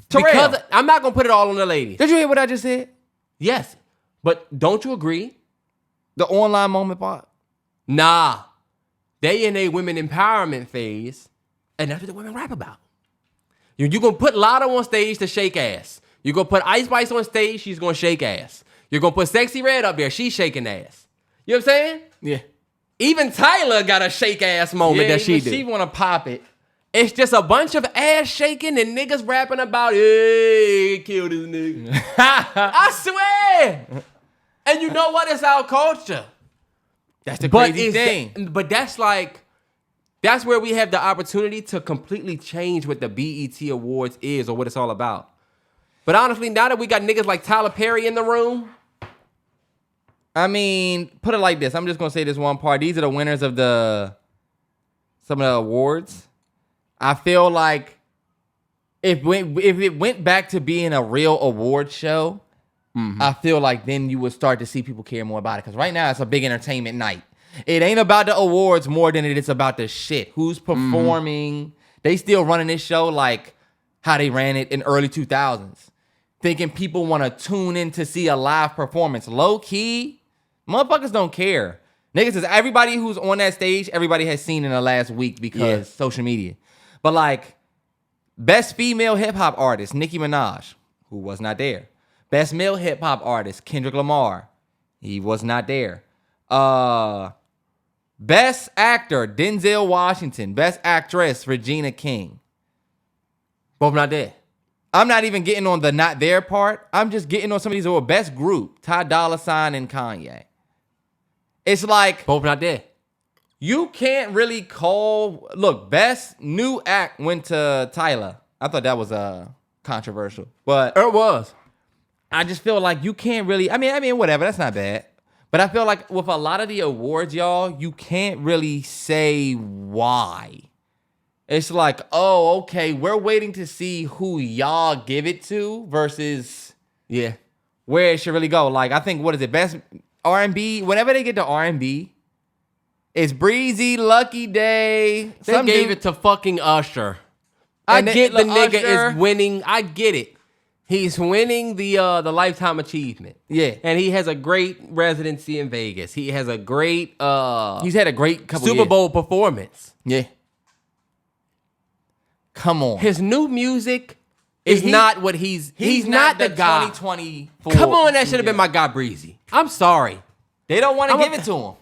Terrell, Because I'm not gonna put it all on the ladies. did you hear what I just said? Yes, but don't you agree? The online moment part. Nah, they in a women empowerment phase, and that's what the women rap about. You gonna put Lotto on stage to shake ass. You gonna put Ice Spice on stage, she's gonna shake ass. You're going to put Sexy Red up there. She's shaking ass. You know what I'm saying? Yeah. Even Tyler got a shake ass moment that she do. She want to pop it. It's just a bunch of ass shaking and niggas rapping about, hey, kill this nigga. I swear. And you know what? It's our culture. That's the crazy thing. But that's where we have the opportunity to completely change what the BET Awards is or what it's all about. But honestly, now that we got niggas like Tyler Perry in the room. I mean, put it like this. I'm just going to say this one part. These are the winners of some of the awards. I feel like if it went back to being a real award show, I feel like then you would start to see people care more about it. Because right now it's a big entertainment night. It ain't about the awards more than it is about the shit. Who's performing? They still running this show like how they ran it in early 2000s. Thinking people want to tune in to see a live performance. Low key, motherfuckers don't care. Niggas is everybody who's on that stage, everybody has seen in the last week because social media. But like, best female hip hop artist, Nicki Minaj, who was not there. Best male hip hop artist, Kendrick Lamar, he was not there. Best actor, Denzel Washington. Best actress, Regina King. Both not there. I'm not even getting on the not there part. I'm just getting on some of these awards. Best group, Ty Dolla $ign and Kanye. It's like both not there. You can't really call. Look, best new act went to Tyler. I thought that was controversial, but it was. I just feel like you can't really. I mean, whatever. That's not bad. But I feel like with a lot of the awards, y'all, you can't really say why. It's like, oh, okay, we're waiting to see who y'all give it to versus where it should really go. Like, I think, what is it? Best R&B. Whenever they get to R&B, it's Breezy, Lucky Day. They gave it to fucking Usher. I get the nigga is winning. I get it. He's winning the Lifetime Achievement. Yeah. And he has a great residency in Vegas. He has a great he's had a great couple Super Bowl performance. Yeah. Come on. His new music is not what he's not the guy. 2024. Come on, that should have been my guy Breezy. I'm sorry. They don't want to give it to him.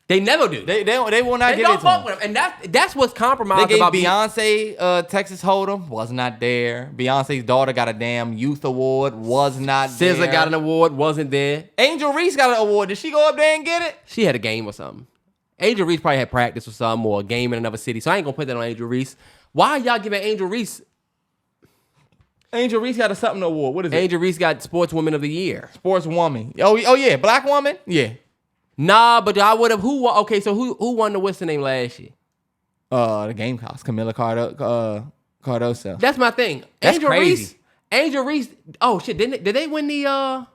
They never do. They will not give it to him. With him. And that's what's compromised they gave about Beyonce Texas Hold'em, was not there. Beyonce's daughter got a damn youth award, was not there. SZA got an award, wasn't there. Angel Reese got an award. Did she go up there and get it? She had a game or something. Angel Reese probably had practice or something, or a game in another city. So I ain't gonna put that on Angel Reese. Why are y'all giving Angel Reese? Angel Reese got a something award. What is it? Angel Reese got Sportswoman of the Year. Sportswoman. Oh yeah, black woman. Yeah. Nah, but I would have. Okay, so who won the what's the name last year? The Gamecocks, Camila Cardoso. That's my thing. That's crazy. Angel Reese. Oh shit! Did they win the?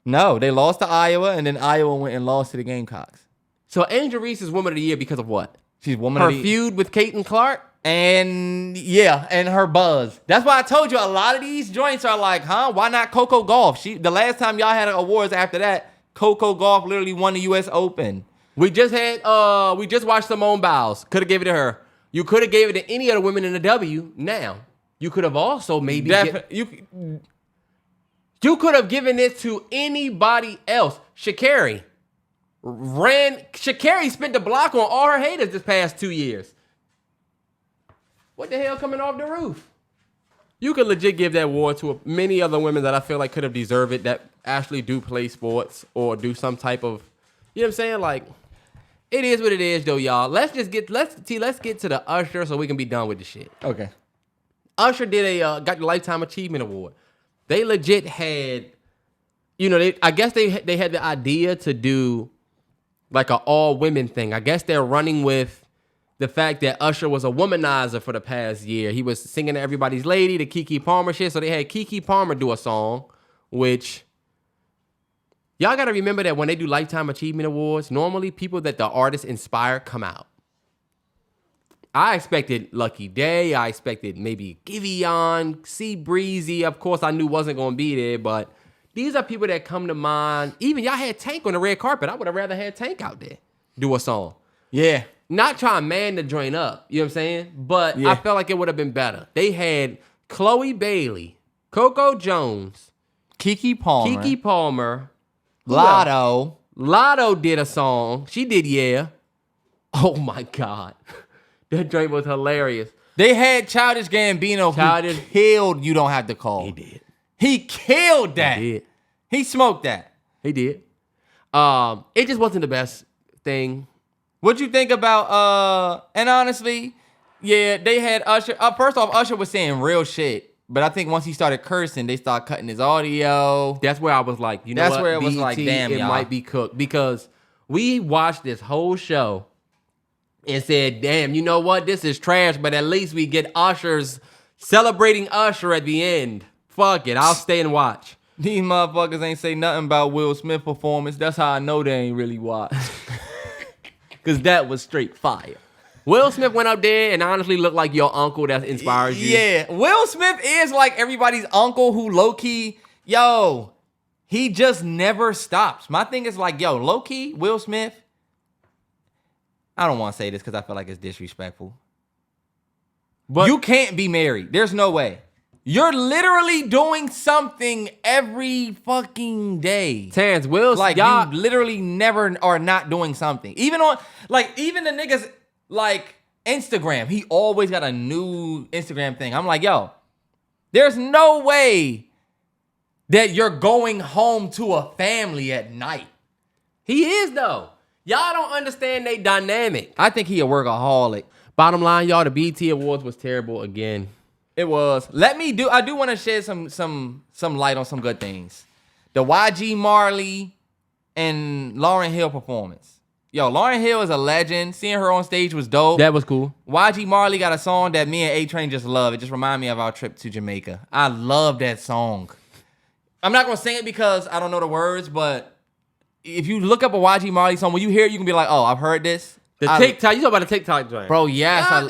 No, they lost to Iowa, and then Iowa went and lost to the Gamecocks. So Angel Reese is Woman of the Year because of what? She's Woman of the Year. Her feud with Caitlin Clark. And her buzz. That's why I told you a lot of these joints are like, why not Coco Gauff? The last time y'all had awards after that, Coco Gauff literally won the U.S. Open. We just watched Simone Biles. Could have gave it to her. You could have gave it to any other women in the W. Now you could have also maybe you could have given it to anybody else. Sha'Carri spent the block on all her haters this past 2 years. What the hell coming off the roof? You could legit give that award to many other women that I feel like could have deserved it that actually do play sports or do some type of, you know what I'm saying? Like, it is what it is though, y'all. Let's get to the Usher so we can be done with the shit. Okay. Usher did got the Lifetime Achievement Award. They legit had, I guess they had the idea to do like an all women thing. I guess they're running with the fact that Usher was a womanizer for the past year. He was singing to Everybody's Lady, the Keke Palmer shit. So they had Keke Palmer do a song, which y'all got to remember that when they do Lifetime Achievement Awards, normally people that the artist inspire come out. I expected Lucky Day. I expected maybe Giveon, C Breezy. Of course, I knew wasn't going to be there, but these are people that come to mind. Even y'all had Tank on the red carpet. I would have rather had Tank out there do a song. Yeah. Not trying to man the joint up, you know what I'm saying? But I felt like it would have been better. They had Chloe Bailey, Coco Jones, Keke Palmer. Keke Palmer. Lotto did a song. She did Yeah. Oh my God. That joint was hilarious. They had Childish Gambino who killed You Don't Have to Call. He did. He killed that. He did. He smoked that. He did. It just wasn't the best thing. What'd you think about, and honestly, yeah, they had Usher. First off, Usher was saying real shit. But I think once he started cursing, they started cutting his audio. That's where I was like, you know That's what? where it was BET, like, damn, it y'all. might be cooked. Because we watched this whole show and said, damn, you know what? This is trash, but at least we get Usher's celebrating Usher at the end. Fuck it. I'll stay and watch. These motherfuckers ain't say nothing about Will Smith performance. That's how I know they ain't really watched. Because that was straight fire. Will Smith went up there and honestly looked like your uncle that inspires you. Yeah. Will Smith is like everybody's uncle who low-key, he just never stops. My thing is like, low-key, Will Smith, I don't want to say this because I feel like it's disrespectful. But you can't be married. There's no way. You're literally doing something every fucking day. Terrence, Will, like y'all, you literally never are not doing something. Even on, even the niggas, Instagram, he always got a new Instagram thing. I'm like, there's no way that you're going home to a family at night. He is, though. Y'all don't understand they dynamic. I think he a workaholic. Bottom line, y'all, the BET Awards was terrible again. It was. I do want to shed some light on some good things. The YG Marley and Lauryn Hill performance. Lauryn Hill is a legend. Seeing her on stage was dope. That was cool. YG Marley got a song that me and A-Train just love. It just reminded me of our trip to Jamaica. I love that song. I'm not going to sing it because I don't know the words, but if you look up a YG Marley song, when you hear it, you can be like, oh, I've heard this. You talk about the TikTok joint. Bro, yes. That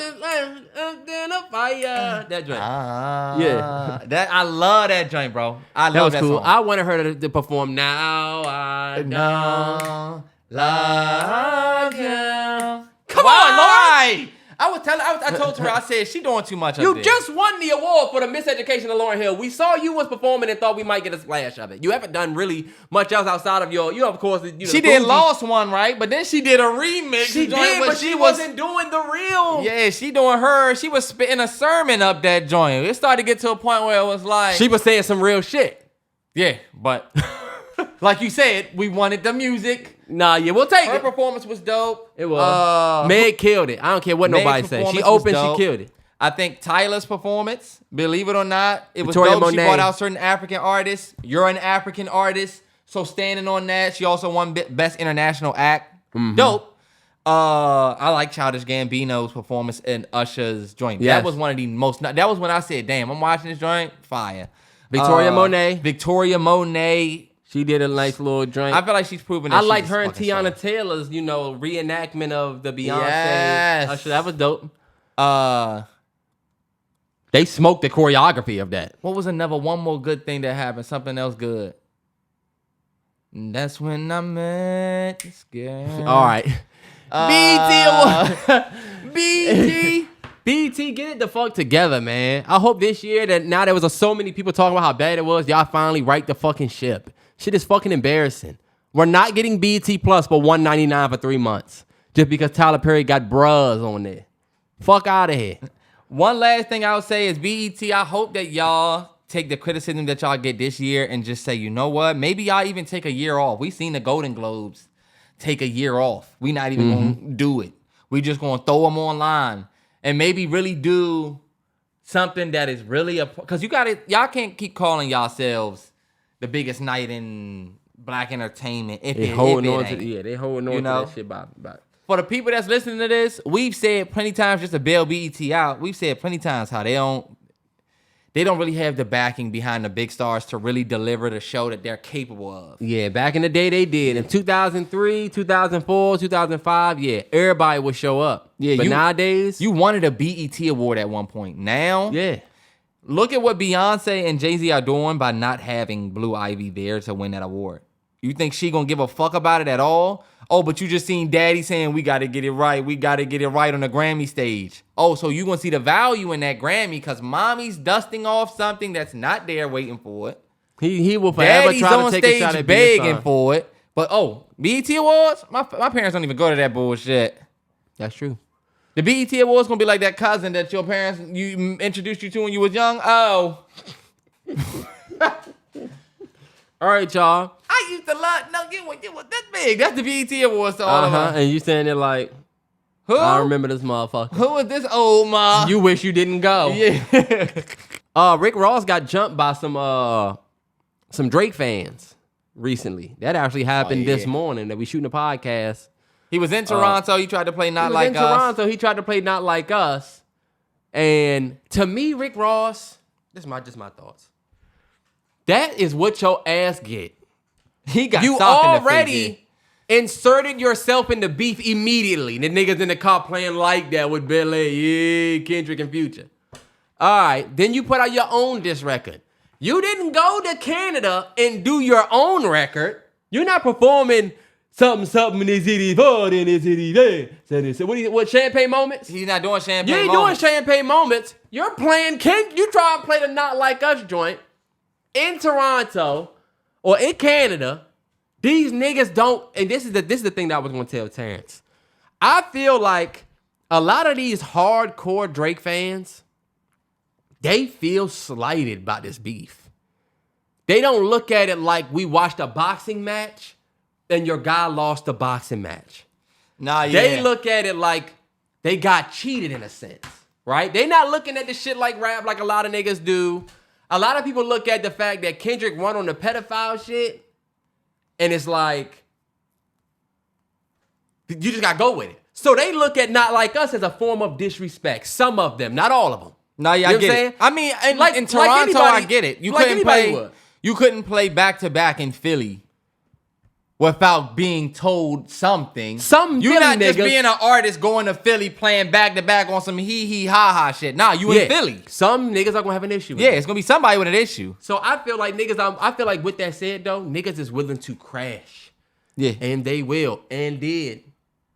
joint. I love that joint, bro. I love that cool. song. I wanted her to perform Now I Know Love You. Come on, Lauren. I told her, I said, she doing too much of You this. just won the award for the miseducation of Lauryn Hill. We saw you was performing and thought we might get a splash of it. You haven't done really much else outside of of course, she did Lost One, right? But then she did a remix. She did, but she wasn't doing the real. Yeah, she doing her. She was spitting a sermon up that joint. It started to get to a point where it was like... She was saying some real shit. Yeah, but... like you said, we wanted the music. Nah, yeah, we'll take Her it. performance was dope. It was. Meg killed it. I don't care what nobody says. She opened, she killed it. I think Tyler's performance, believe it or not, it was Victoria dope. Monet. She brought out certain African artists. You're an African artist, so standing on that. She also won Best International Act. Mm-hmm. Dope. I like Childish Gambino's performance in Usher's joint. Yes. That was one of the most... That was when I said, damn, I'm watching this joint. Fire. Victoria Monet. She did a nice little drink. I feel like she's proven that I like her and Tiana Tiana Taylor's, reenactment of the Beyonce. Yes. Usher. That was dope. They smoked the choreography of that. What was one more good thing that happened? Something else good. And that's when I met this girl. All right. BT. BT, get it the fuck together, man. I hope this year that now there was so many people talking about how bad it was, y'all finally right the fucking ship. Shit is fucking embarrassing. We're not getting BT Plus for $199 for 3 months just because Tyler Perry got bras on there. Fuck out of here. One last thing I would say is BET, I hope that y'all take the criticism that y'all get this year and just say, you know what? Maybe y'all even take a year off. We seen the Golden Globes take a year off. We not even going to do it. We just going to throw them online and maybe really do something that is really because y'all can't keep calling yourselves the biggest night in black entertainment. They holding on to that shit about. For the people that's listening to this, we've said plenty times just to bail BET out. We've said plenty times how they don't really have the backing behind the big stars to really deliver the show that they're capable of. Yeah, back in the day they did. In 2003, 2004, 2005, yeah, everybody would show up. Yeah, but nowadays... You wanted a BET award at one point. Now... Yeah. Look at what Beyonce and Jay-Z are doing by not having Blue Ivy there to win that award. You think she gonna give a fuck about it at all? Oh, but you just seen Daddy saying we gotta get it right. We gotta get it right on the Grammy stage. Oh, so you gonna see the value in that Grammy because mommy's dusting off something that's not there waiting for it. He will forever Daddy's try on to take a stage shot at begging BS. for it. But BET Awards, my parents don't even go to that bullshit. That's true. The BET Awards gonna be like that cousin that your parents introduced you to when you was young. Oh, All right, y'all. I used to love. No, it was that big. That's the BET Awards to all of us. And you saying it like, Who? I remember this motherfucker. Who is this old ma? You wish you didn't go. Yeah. Rick Ross got jumped by some Drake fans recently. That actually happened this morning that we shooting a podcast. He was in Toronto. He tried to play Not Like Us. In Toronto, he tried to play Not Like Us. And to me, Rick Ross, this is just my thoughts. That is what your ass get. He got You socked in the already face, inserted yourself in the beef immediately. The niggas in the car playing like that with Billy, Kendrick, and Future. All right, then you put out your own diss record. You didn't go to Canada and do your own record. You're not performing something in this city, in this city, there. What Champagne Moments? He's not doing Champagne You ain't Moments. doing Champagne Moments. You're playing you try and play the Not Like Us joint in Toronto or in Canada. These niggas don't, and this is the thing that I was gonna tell Terrence. I feel like a lot of these hardcore Drake fans, they feel slighted by this beef. They don't look at it like we watched a boxing match and your guy lost the boxing match. Nah, yeah. They look at it like they got cheated in a sense, right? They not looking at the shit like rap like a lot of niggas do. A lot of people look at the fact that Kendrick won on the pedophile shit, and it's like, you just gotta go with it. So they look at Not Like Us as a form of disrespect. Some of them, not all of them. Nah, yeah, You I know get what I'm it. saying? I mean, in like Toronto, anybody- I get it. like anybody would. You couldn't play back to back in Philly without being told something. You're not just niggas- being an artist going to Philly playing back to back on some hee hee ha ha shit. Nah, you in Philly. Some niggas are gonna have an issue with Yeah, it. it's gonna be somebody with an issue. So I feel like I feel like with that said though, niggas is willing to crash. Yeah. And they will, and did.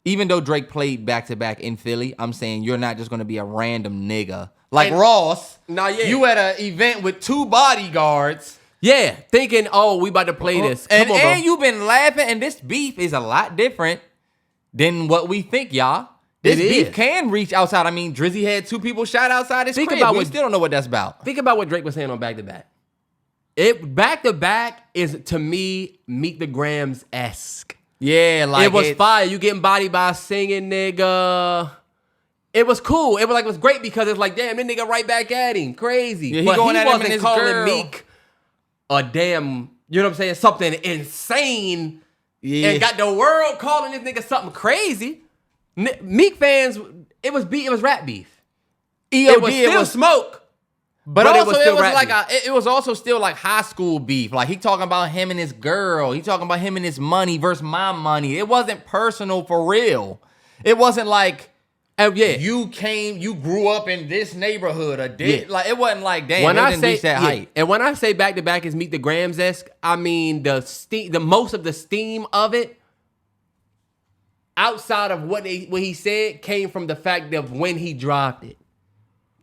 Even though Drake played back to back in Philly, I'm saying you're not just gonna be a random nigga like Ross. Nah, yeah. You at an event with 2 bodyguards. Yeah, thinking, oh, we about to play this. And, Come on, bro. and you've been laughing, and this beef is a lot different than what we think, y'all. This It beef is. can reach outside. I mean, Drizzy had 2 people shot outside his Think crib. about We what- still don't know what that's about. Think about what Drake was saying on Back to Back. Back to Back is, to me, Meet the Grams-esque. Yeah, like It was fire. You getting bodied by a singing nigga. It was cool. It was great because it's like, damn, that nigga right back at him. Crazy. Yeah, he but going he at him and wasn't his calling girl. Meek a damn, you know what I'm saying, something insane. Yeah. And got the world calling this nigga something crazy. Meek fans, it was rap beef. It was still smoke. But it also was it still was rap like beef. it was also still like high school beef. Like he talking about him and his girl. He talking about him and his money versus my money. It wasn't personal for real. It wasn't like you grew up in this neighborhood or did like it wasn't like damn. It didn't reach that height. And when I say back to back is Meet the Grams-esque, I mean the most of the steam of it, outside of what he said, came from the fact of when he dropped it.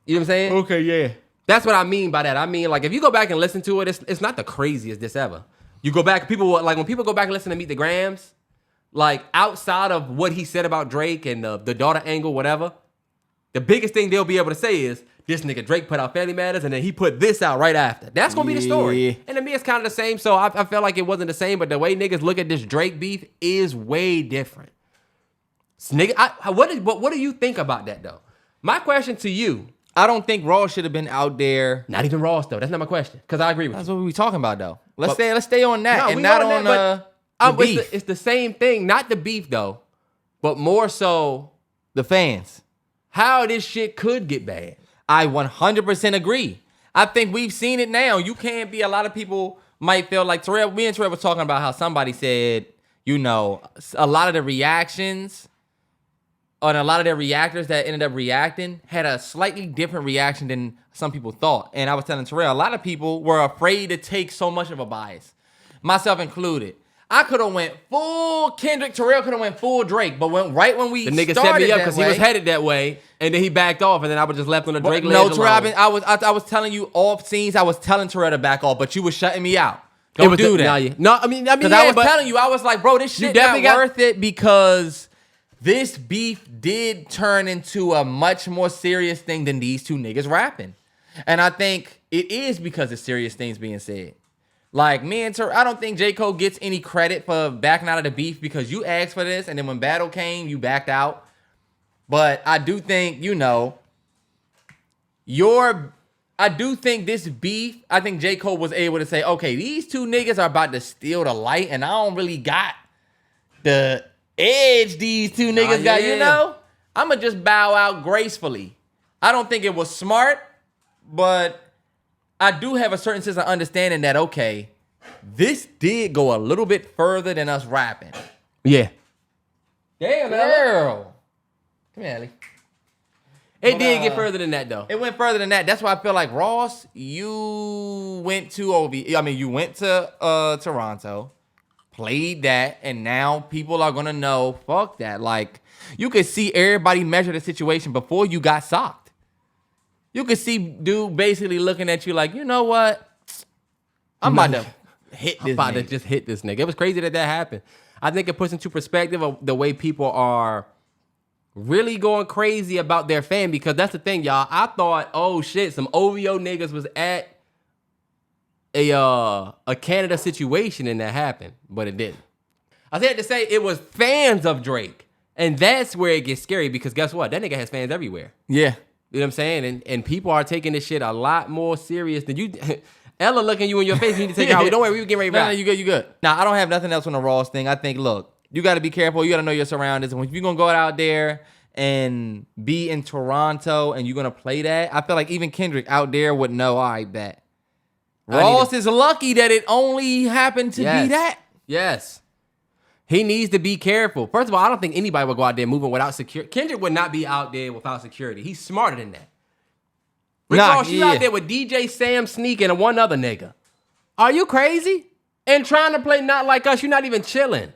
You know what I'm saying? Okay, yeah. That's what I mean by that. I mean, like, if you go back and listen to it, it's not the craziest this ever. You go back, when people go back and listen to Meet the Grams, like, outside of what he said about Drake and the daughter angle, whatever, the biggest thing they'll be able to say is, this nigga Drake put out Family Matters, and then he put this out right after. That's going to be the story. And to me, it's kind of the same, so I felt like it wasn't the same, but the way niggas look at this Drake beef is way different. So, nigga, what do you think about that, though? My question to you, I don't think Ross should have been out there. not even Ross, though. That's not my question, because I agree with That's you. what we talking about, though. Let's stay on that No, and we not on on that, the but beef. it's the same thing. Not the beef, though, but more so The fans. how this shit could get bad. I 100% agree. I think we've seen it now. You can't be, a lot of people might feel like Terrell, me and Terrell was talking about how somebody said, you know, a lot of the reactions and a lot of their reactors that ended up reacting had a slightly different reaction than some people thought. And I was telling Terrell, a lot of people were afraid to take so much of a bias, myself included. I could have went full Kendrick. Terrell could have went full Drake, but when we The nigga set me up because he was headed that way, and then he backed off, and then I was just left on the Drake ledge No, alone. Terrell, I was telling you off scenes. I was telling Terrell to back off, but you was shutting me out. Don't do that. No, I mean, because I was telling you, I was like, bro, this shit not worth it because this beef did turn into a much more serious thing than these two niggas rapping, and I think it is because of serious things being said. Like, me and Terrell, I don't think J. Cole gets any credit for backing out of the beef because you asked for this, and then when battle came, you backed out. But I do think, I do think this beef, I think J. Cole was able to say, okay, these two niggas are about to steal the light, and I don't really got the edge these two niggas got, I'm going to just bow out gracefully. I don't think it was smart, but I do have a certain sense of understanding that, okay, this did go a little bit further than us rapping. Yeah. Damn, girl. Come here, Ellie. It did get further than that, though. It went further than that. That's why I feel like, Ross, you went to Toronto, played that, and now people are going to know, fuck that. Like, you could see everybody measure the situation before you got socked. You could see dude basically looking at you like, you know what? I'm about to hit this nigga. To just hit this nigga. It was crazy that happened. I think it puts into perspective of the way people are really going crazy about their fan, because that's the thing, y'all. I thought, oh shit, some OVO niggas was at a Canada situation and that happened, but it didn't. I had to say it was fans of Drake, and that's where it gets scary because guess what? That nigga has fans everywhere. Yeah. You know what I'm saying? And people are taking this shit a lot more serious than you. Ella looking you in your face. You need to take it out. Don't worry, we getting ready to No, you good. Now, I don't have nothing else on the Ross thing. I think, look, you got to be careful. You got to know your surroundings. And if you're going to go out there and be in Toronto and you're going to play that, I feel like even Kendrick out there would know, all right, bet. Ross is lucky that it only happened to be that. Yes. He needs to be careful. First of all, I don't think anybody would go out there moving without security. Kendrick would not be out there without security. He's smarter than that. Rick Ross, you out there with DJ Sam Sneak and one other nigga. Are you crazy? And trying to play Not Like Us, you're not even chilling.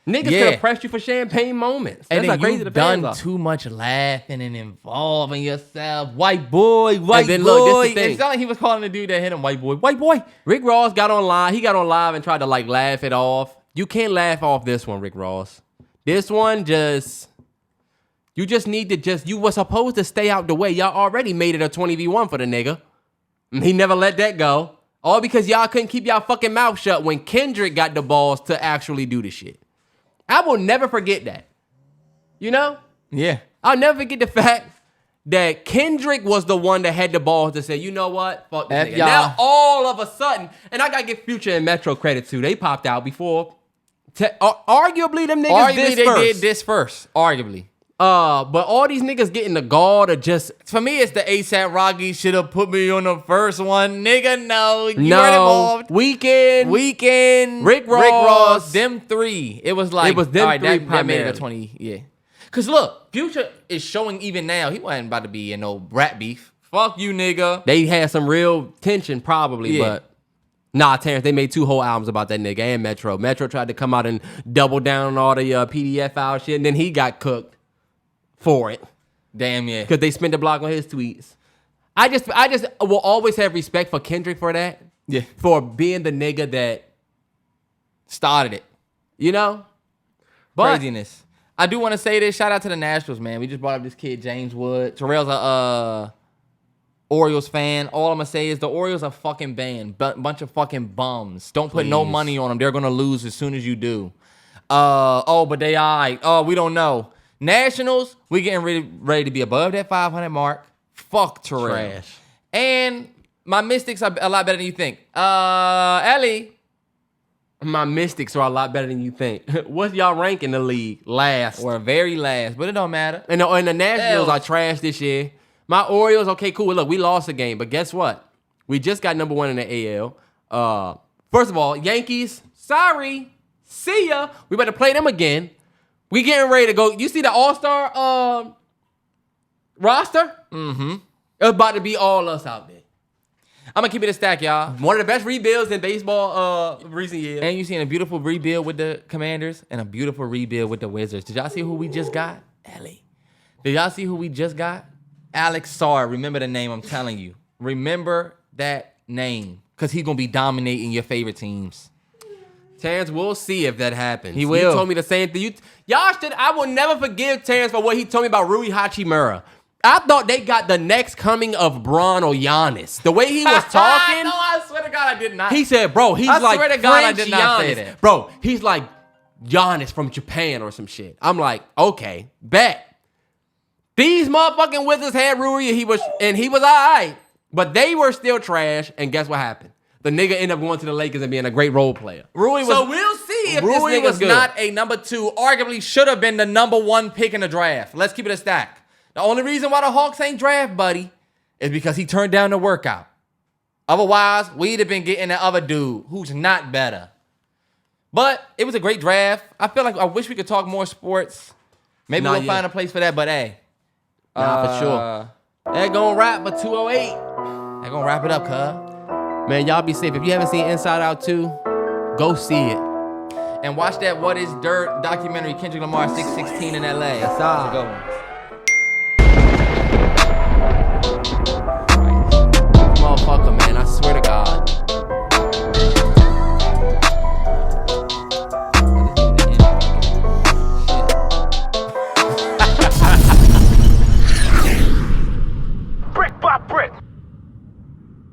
Niggas could have pressed you for champagne moments. That's and then crazy you've done too much laughing and involving yourself. White boy, white boy. Look, this the thing. It's not like he was calling the dude that hit him white boy. White boy. Rick Ross got on live. He got on live and tried to like laugh it off. You can't laugh off this one, Rick Ross. This one you just need to you were supposed to stay out the way. Y'all already made it a 20v1 for the nigga. He never let that go. All because y'all couldn't keep y'all fucking mouth shut when Kendrick got the balls to actually do the shit. I will never forget that. You know? Yeah. I'll never forget the fact that Kendrick was the one that had the balls to say, you know what? Fuck this nigga. Y'all. Now all of a sudden, and I gotta give Future and Metro credit too. They popped out before. Arguably, them niggas did this first. Arguably. But all these niggas getting the gall to just... For me, it's the ASAP Rocky should have put me on the first one. Nigga, no. You weren't involved. Weekend. Rick Ross. Them three. It was like... It was them three that made it a 20. Yeah. Because look, Future is showing even now, he wasn't about to be in no rap beef. Fuck you, nigga. They had some real tension probably, but... Nah, Terrence, they made 2 whole albums about that nigga and Metro. Metro tried to come out and double down on all the PDF file shit, and then he got cooked for it. Damn, yeah. Because they spent the block on his tweets. I just will always have respect for Kendrick for that. Yeah. For being the nigga that started it. You know? But, craziness. I do want to say this. Shout out to the Nationals, man. We just brought up this kid, James Wood. Terrell's a Orioles fan. All I'm going to say is the Orioles are fucking banned. Bunch of fucking bums. Don't put no money on them. They're going to lose as soon as you do. But they all right. Oh, we don't know. Nationals, we getting ready to be above that 500 mark. Fuck Terrell. Trash. And my Mystics are a lot better than you think. Ellie. My Mystics are a lot better than you think. What's y'all rank in the league? Last. Or very last, but it don't matter. And the Nationals are trash this year. My Orioles, okay, cool. Look, we lost a game, but guess what? We just got number 1 in the AL. First of all, Yankees, sorry. See ya. We better play them again. We getting ready to go. You see the All-Star roster? Mm-hmm. It's about to be all us out there. I'm gonna keep it a stack, y'all. One of the best rebuilds in baseball recent years. And you seen a beautiful rebuild with the Commanders and a beautiful rebuild with the Wizards. Did y'all see who we just got? Ellie. Did y'all see who we just got? Alex Sarr. Remember the name, I'm telling you. Remember that name. Because he's going to be dominating your favorite teams. Terrence, we'll see if that happens. He will. You told me the same thing. I will never forgive Terrence for what he told me about Rui Hachimura. I thought they got the next coming of Bron or Giannis. The way he was talking. No, I swear to God, I did not. He said, bro, he's like swear to God, French I did not Giannis. say that. Bro, he's like Giannis from Japan or some shit. I'm like, okay, bet. These motherfucking Wizards had Rui and he was all right. But they were still trash. And guess what happened? The nigga ended up going to the Lakers and being a great role player. So we'll see if this Rui nigga's was good. not a number 2. Arguably should have been the number 1 pick in the draft. Let's keep it a stack. The only reason why the Hawks ain't draft Buddy is because he turned down the workout. Otherwise, we'd have been getting that other dude who's not better. But it was a great draft. I feel like I wish we could talk more sports. Maybe we'll find a place for that, but hey. Nah, for sure. They're gonna wrap for 208. They're gonna wrap it up, cuz. Man, y'all be safe. If you haven't seen Inside Out 2, go see it. And watch that What Is Dirt documentary, Kendrick Lamar 616 in LA. That's a good one. Motherfucker, man. I swear to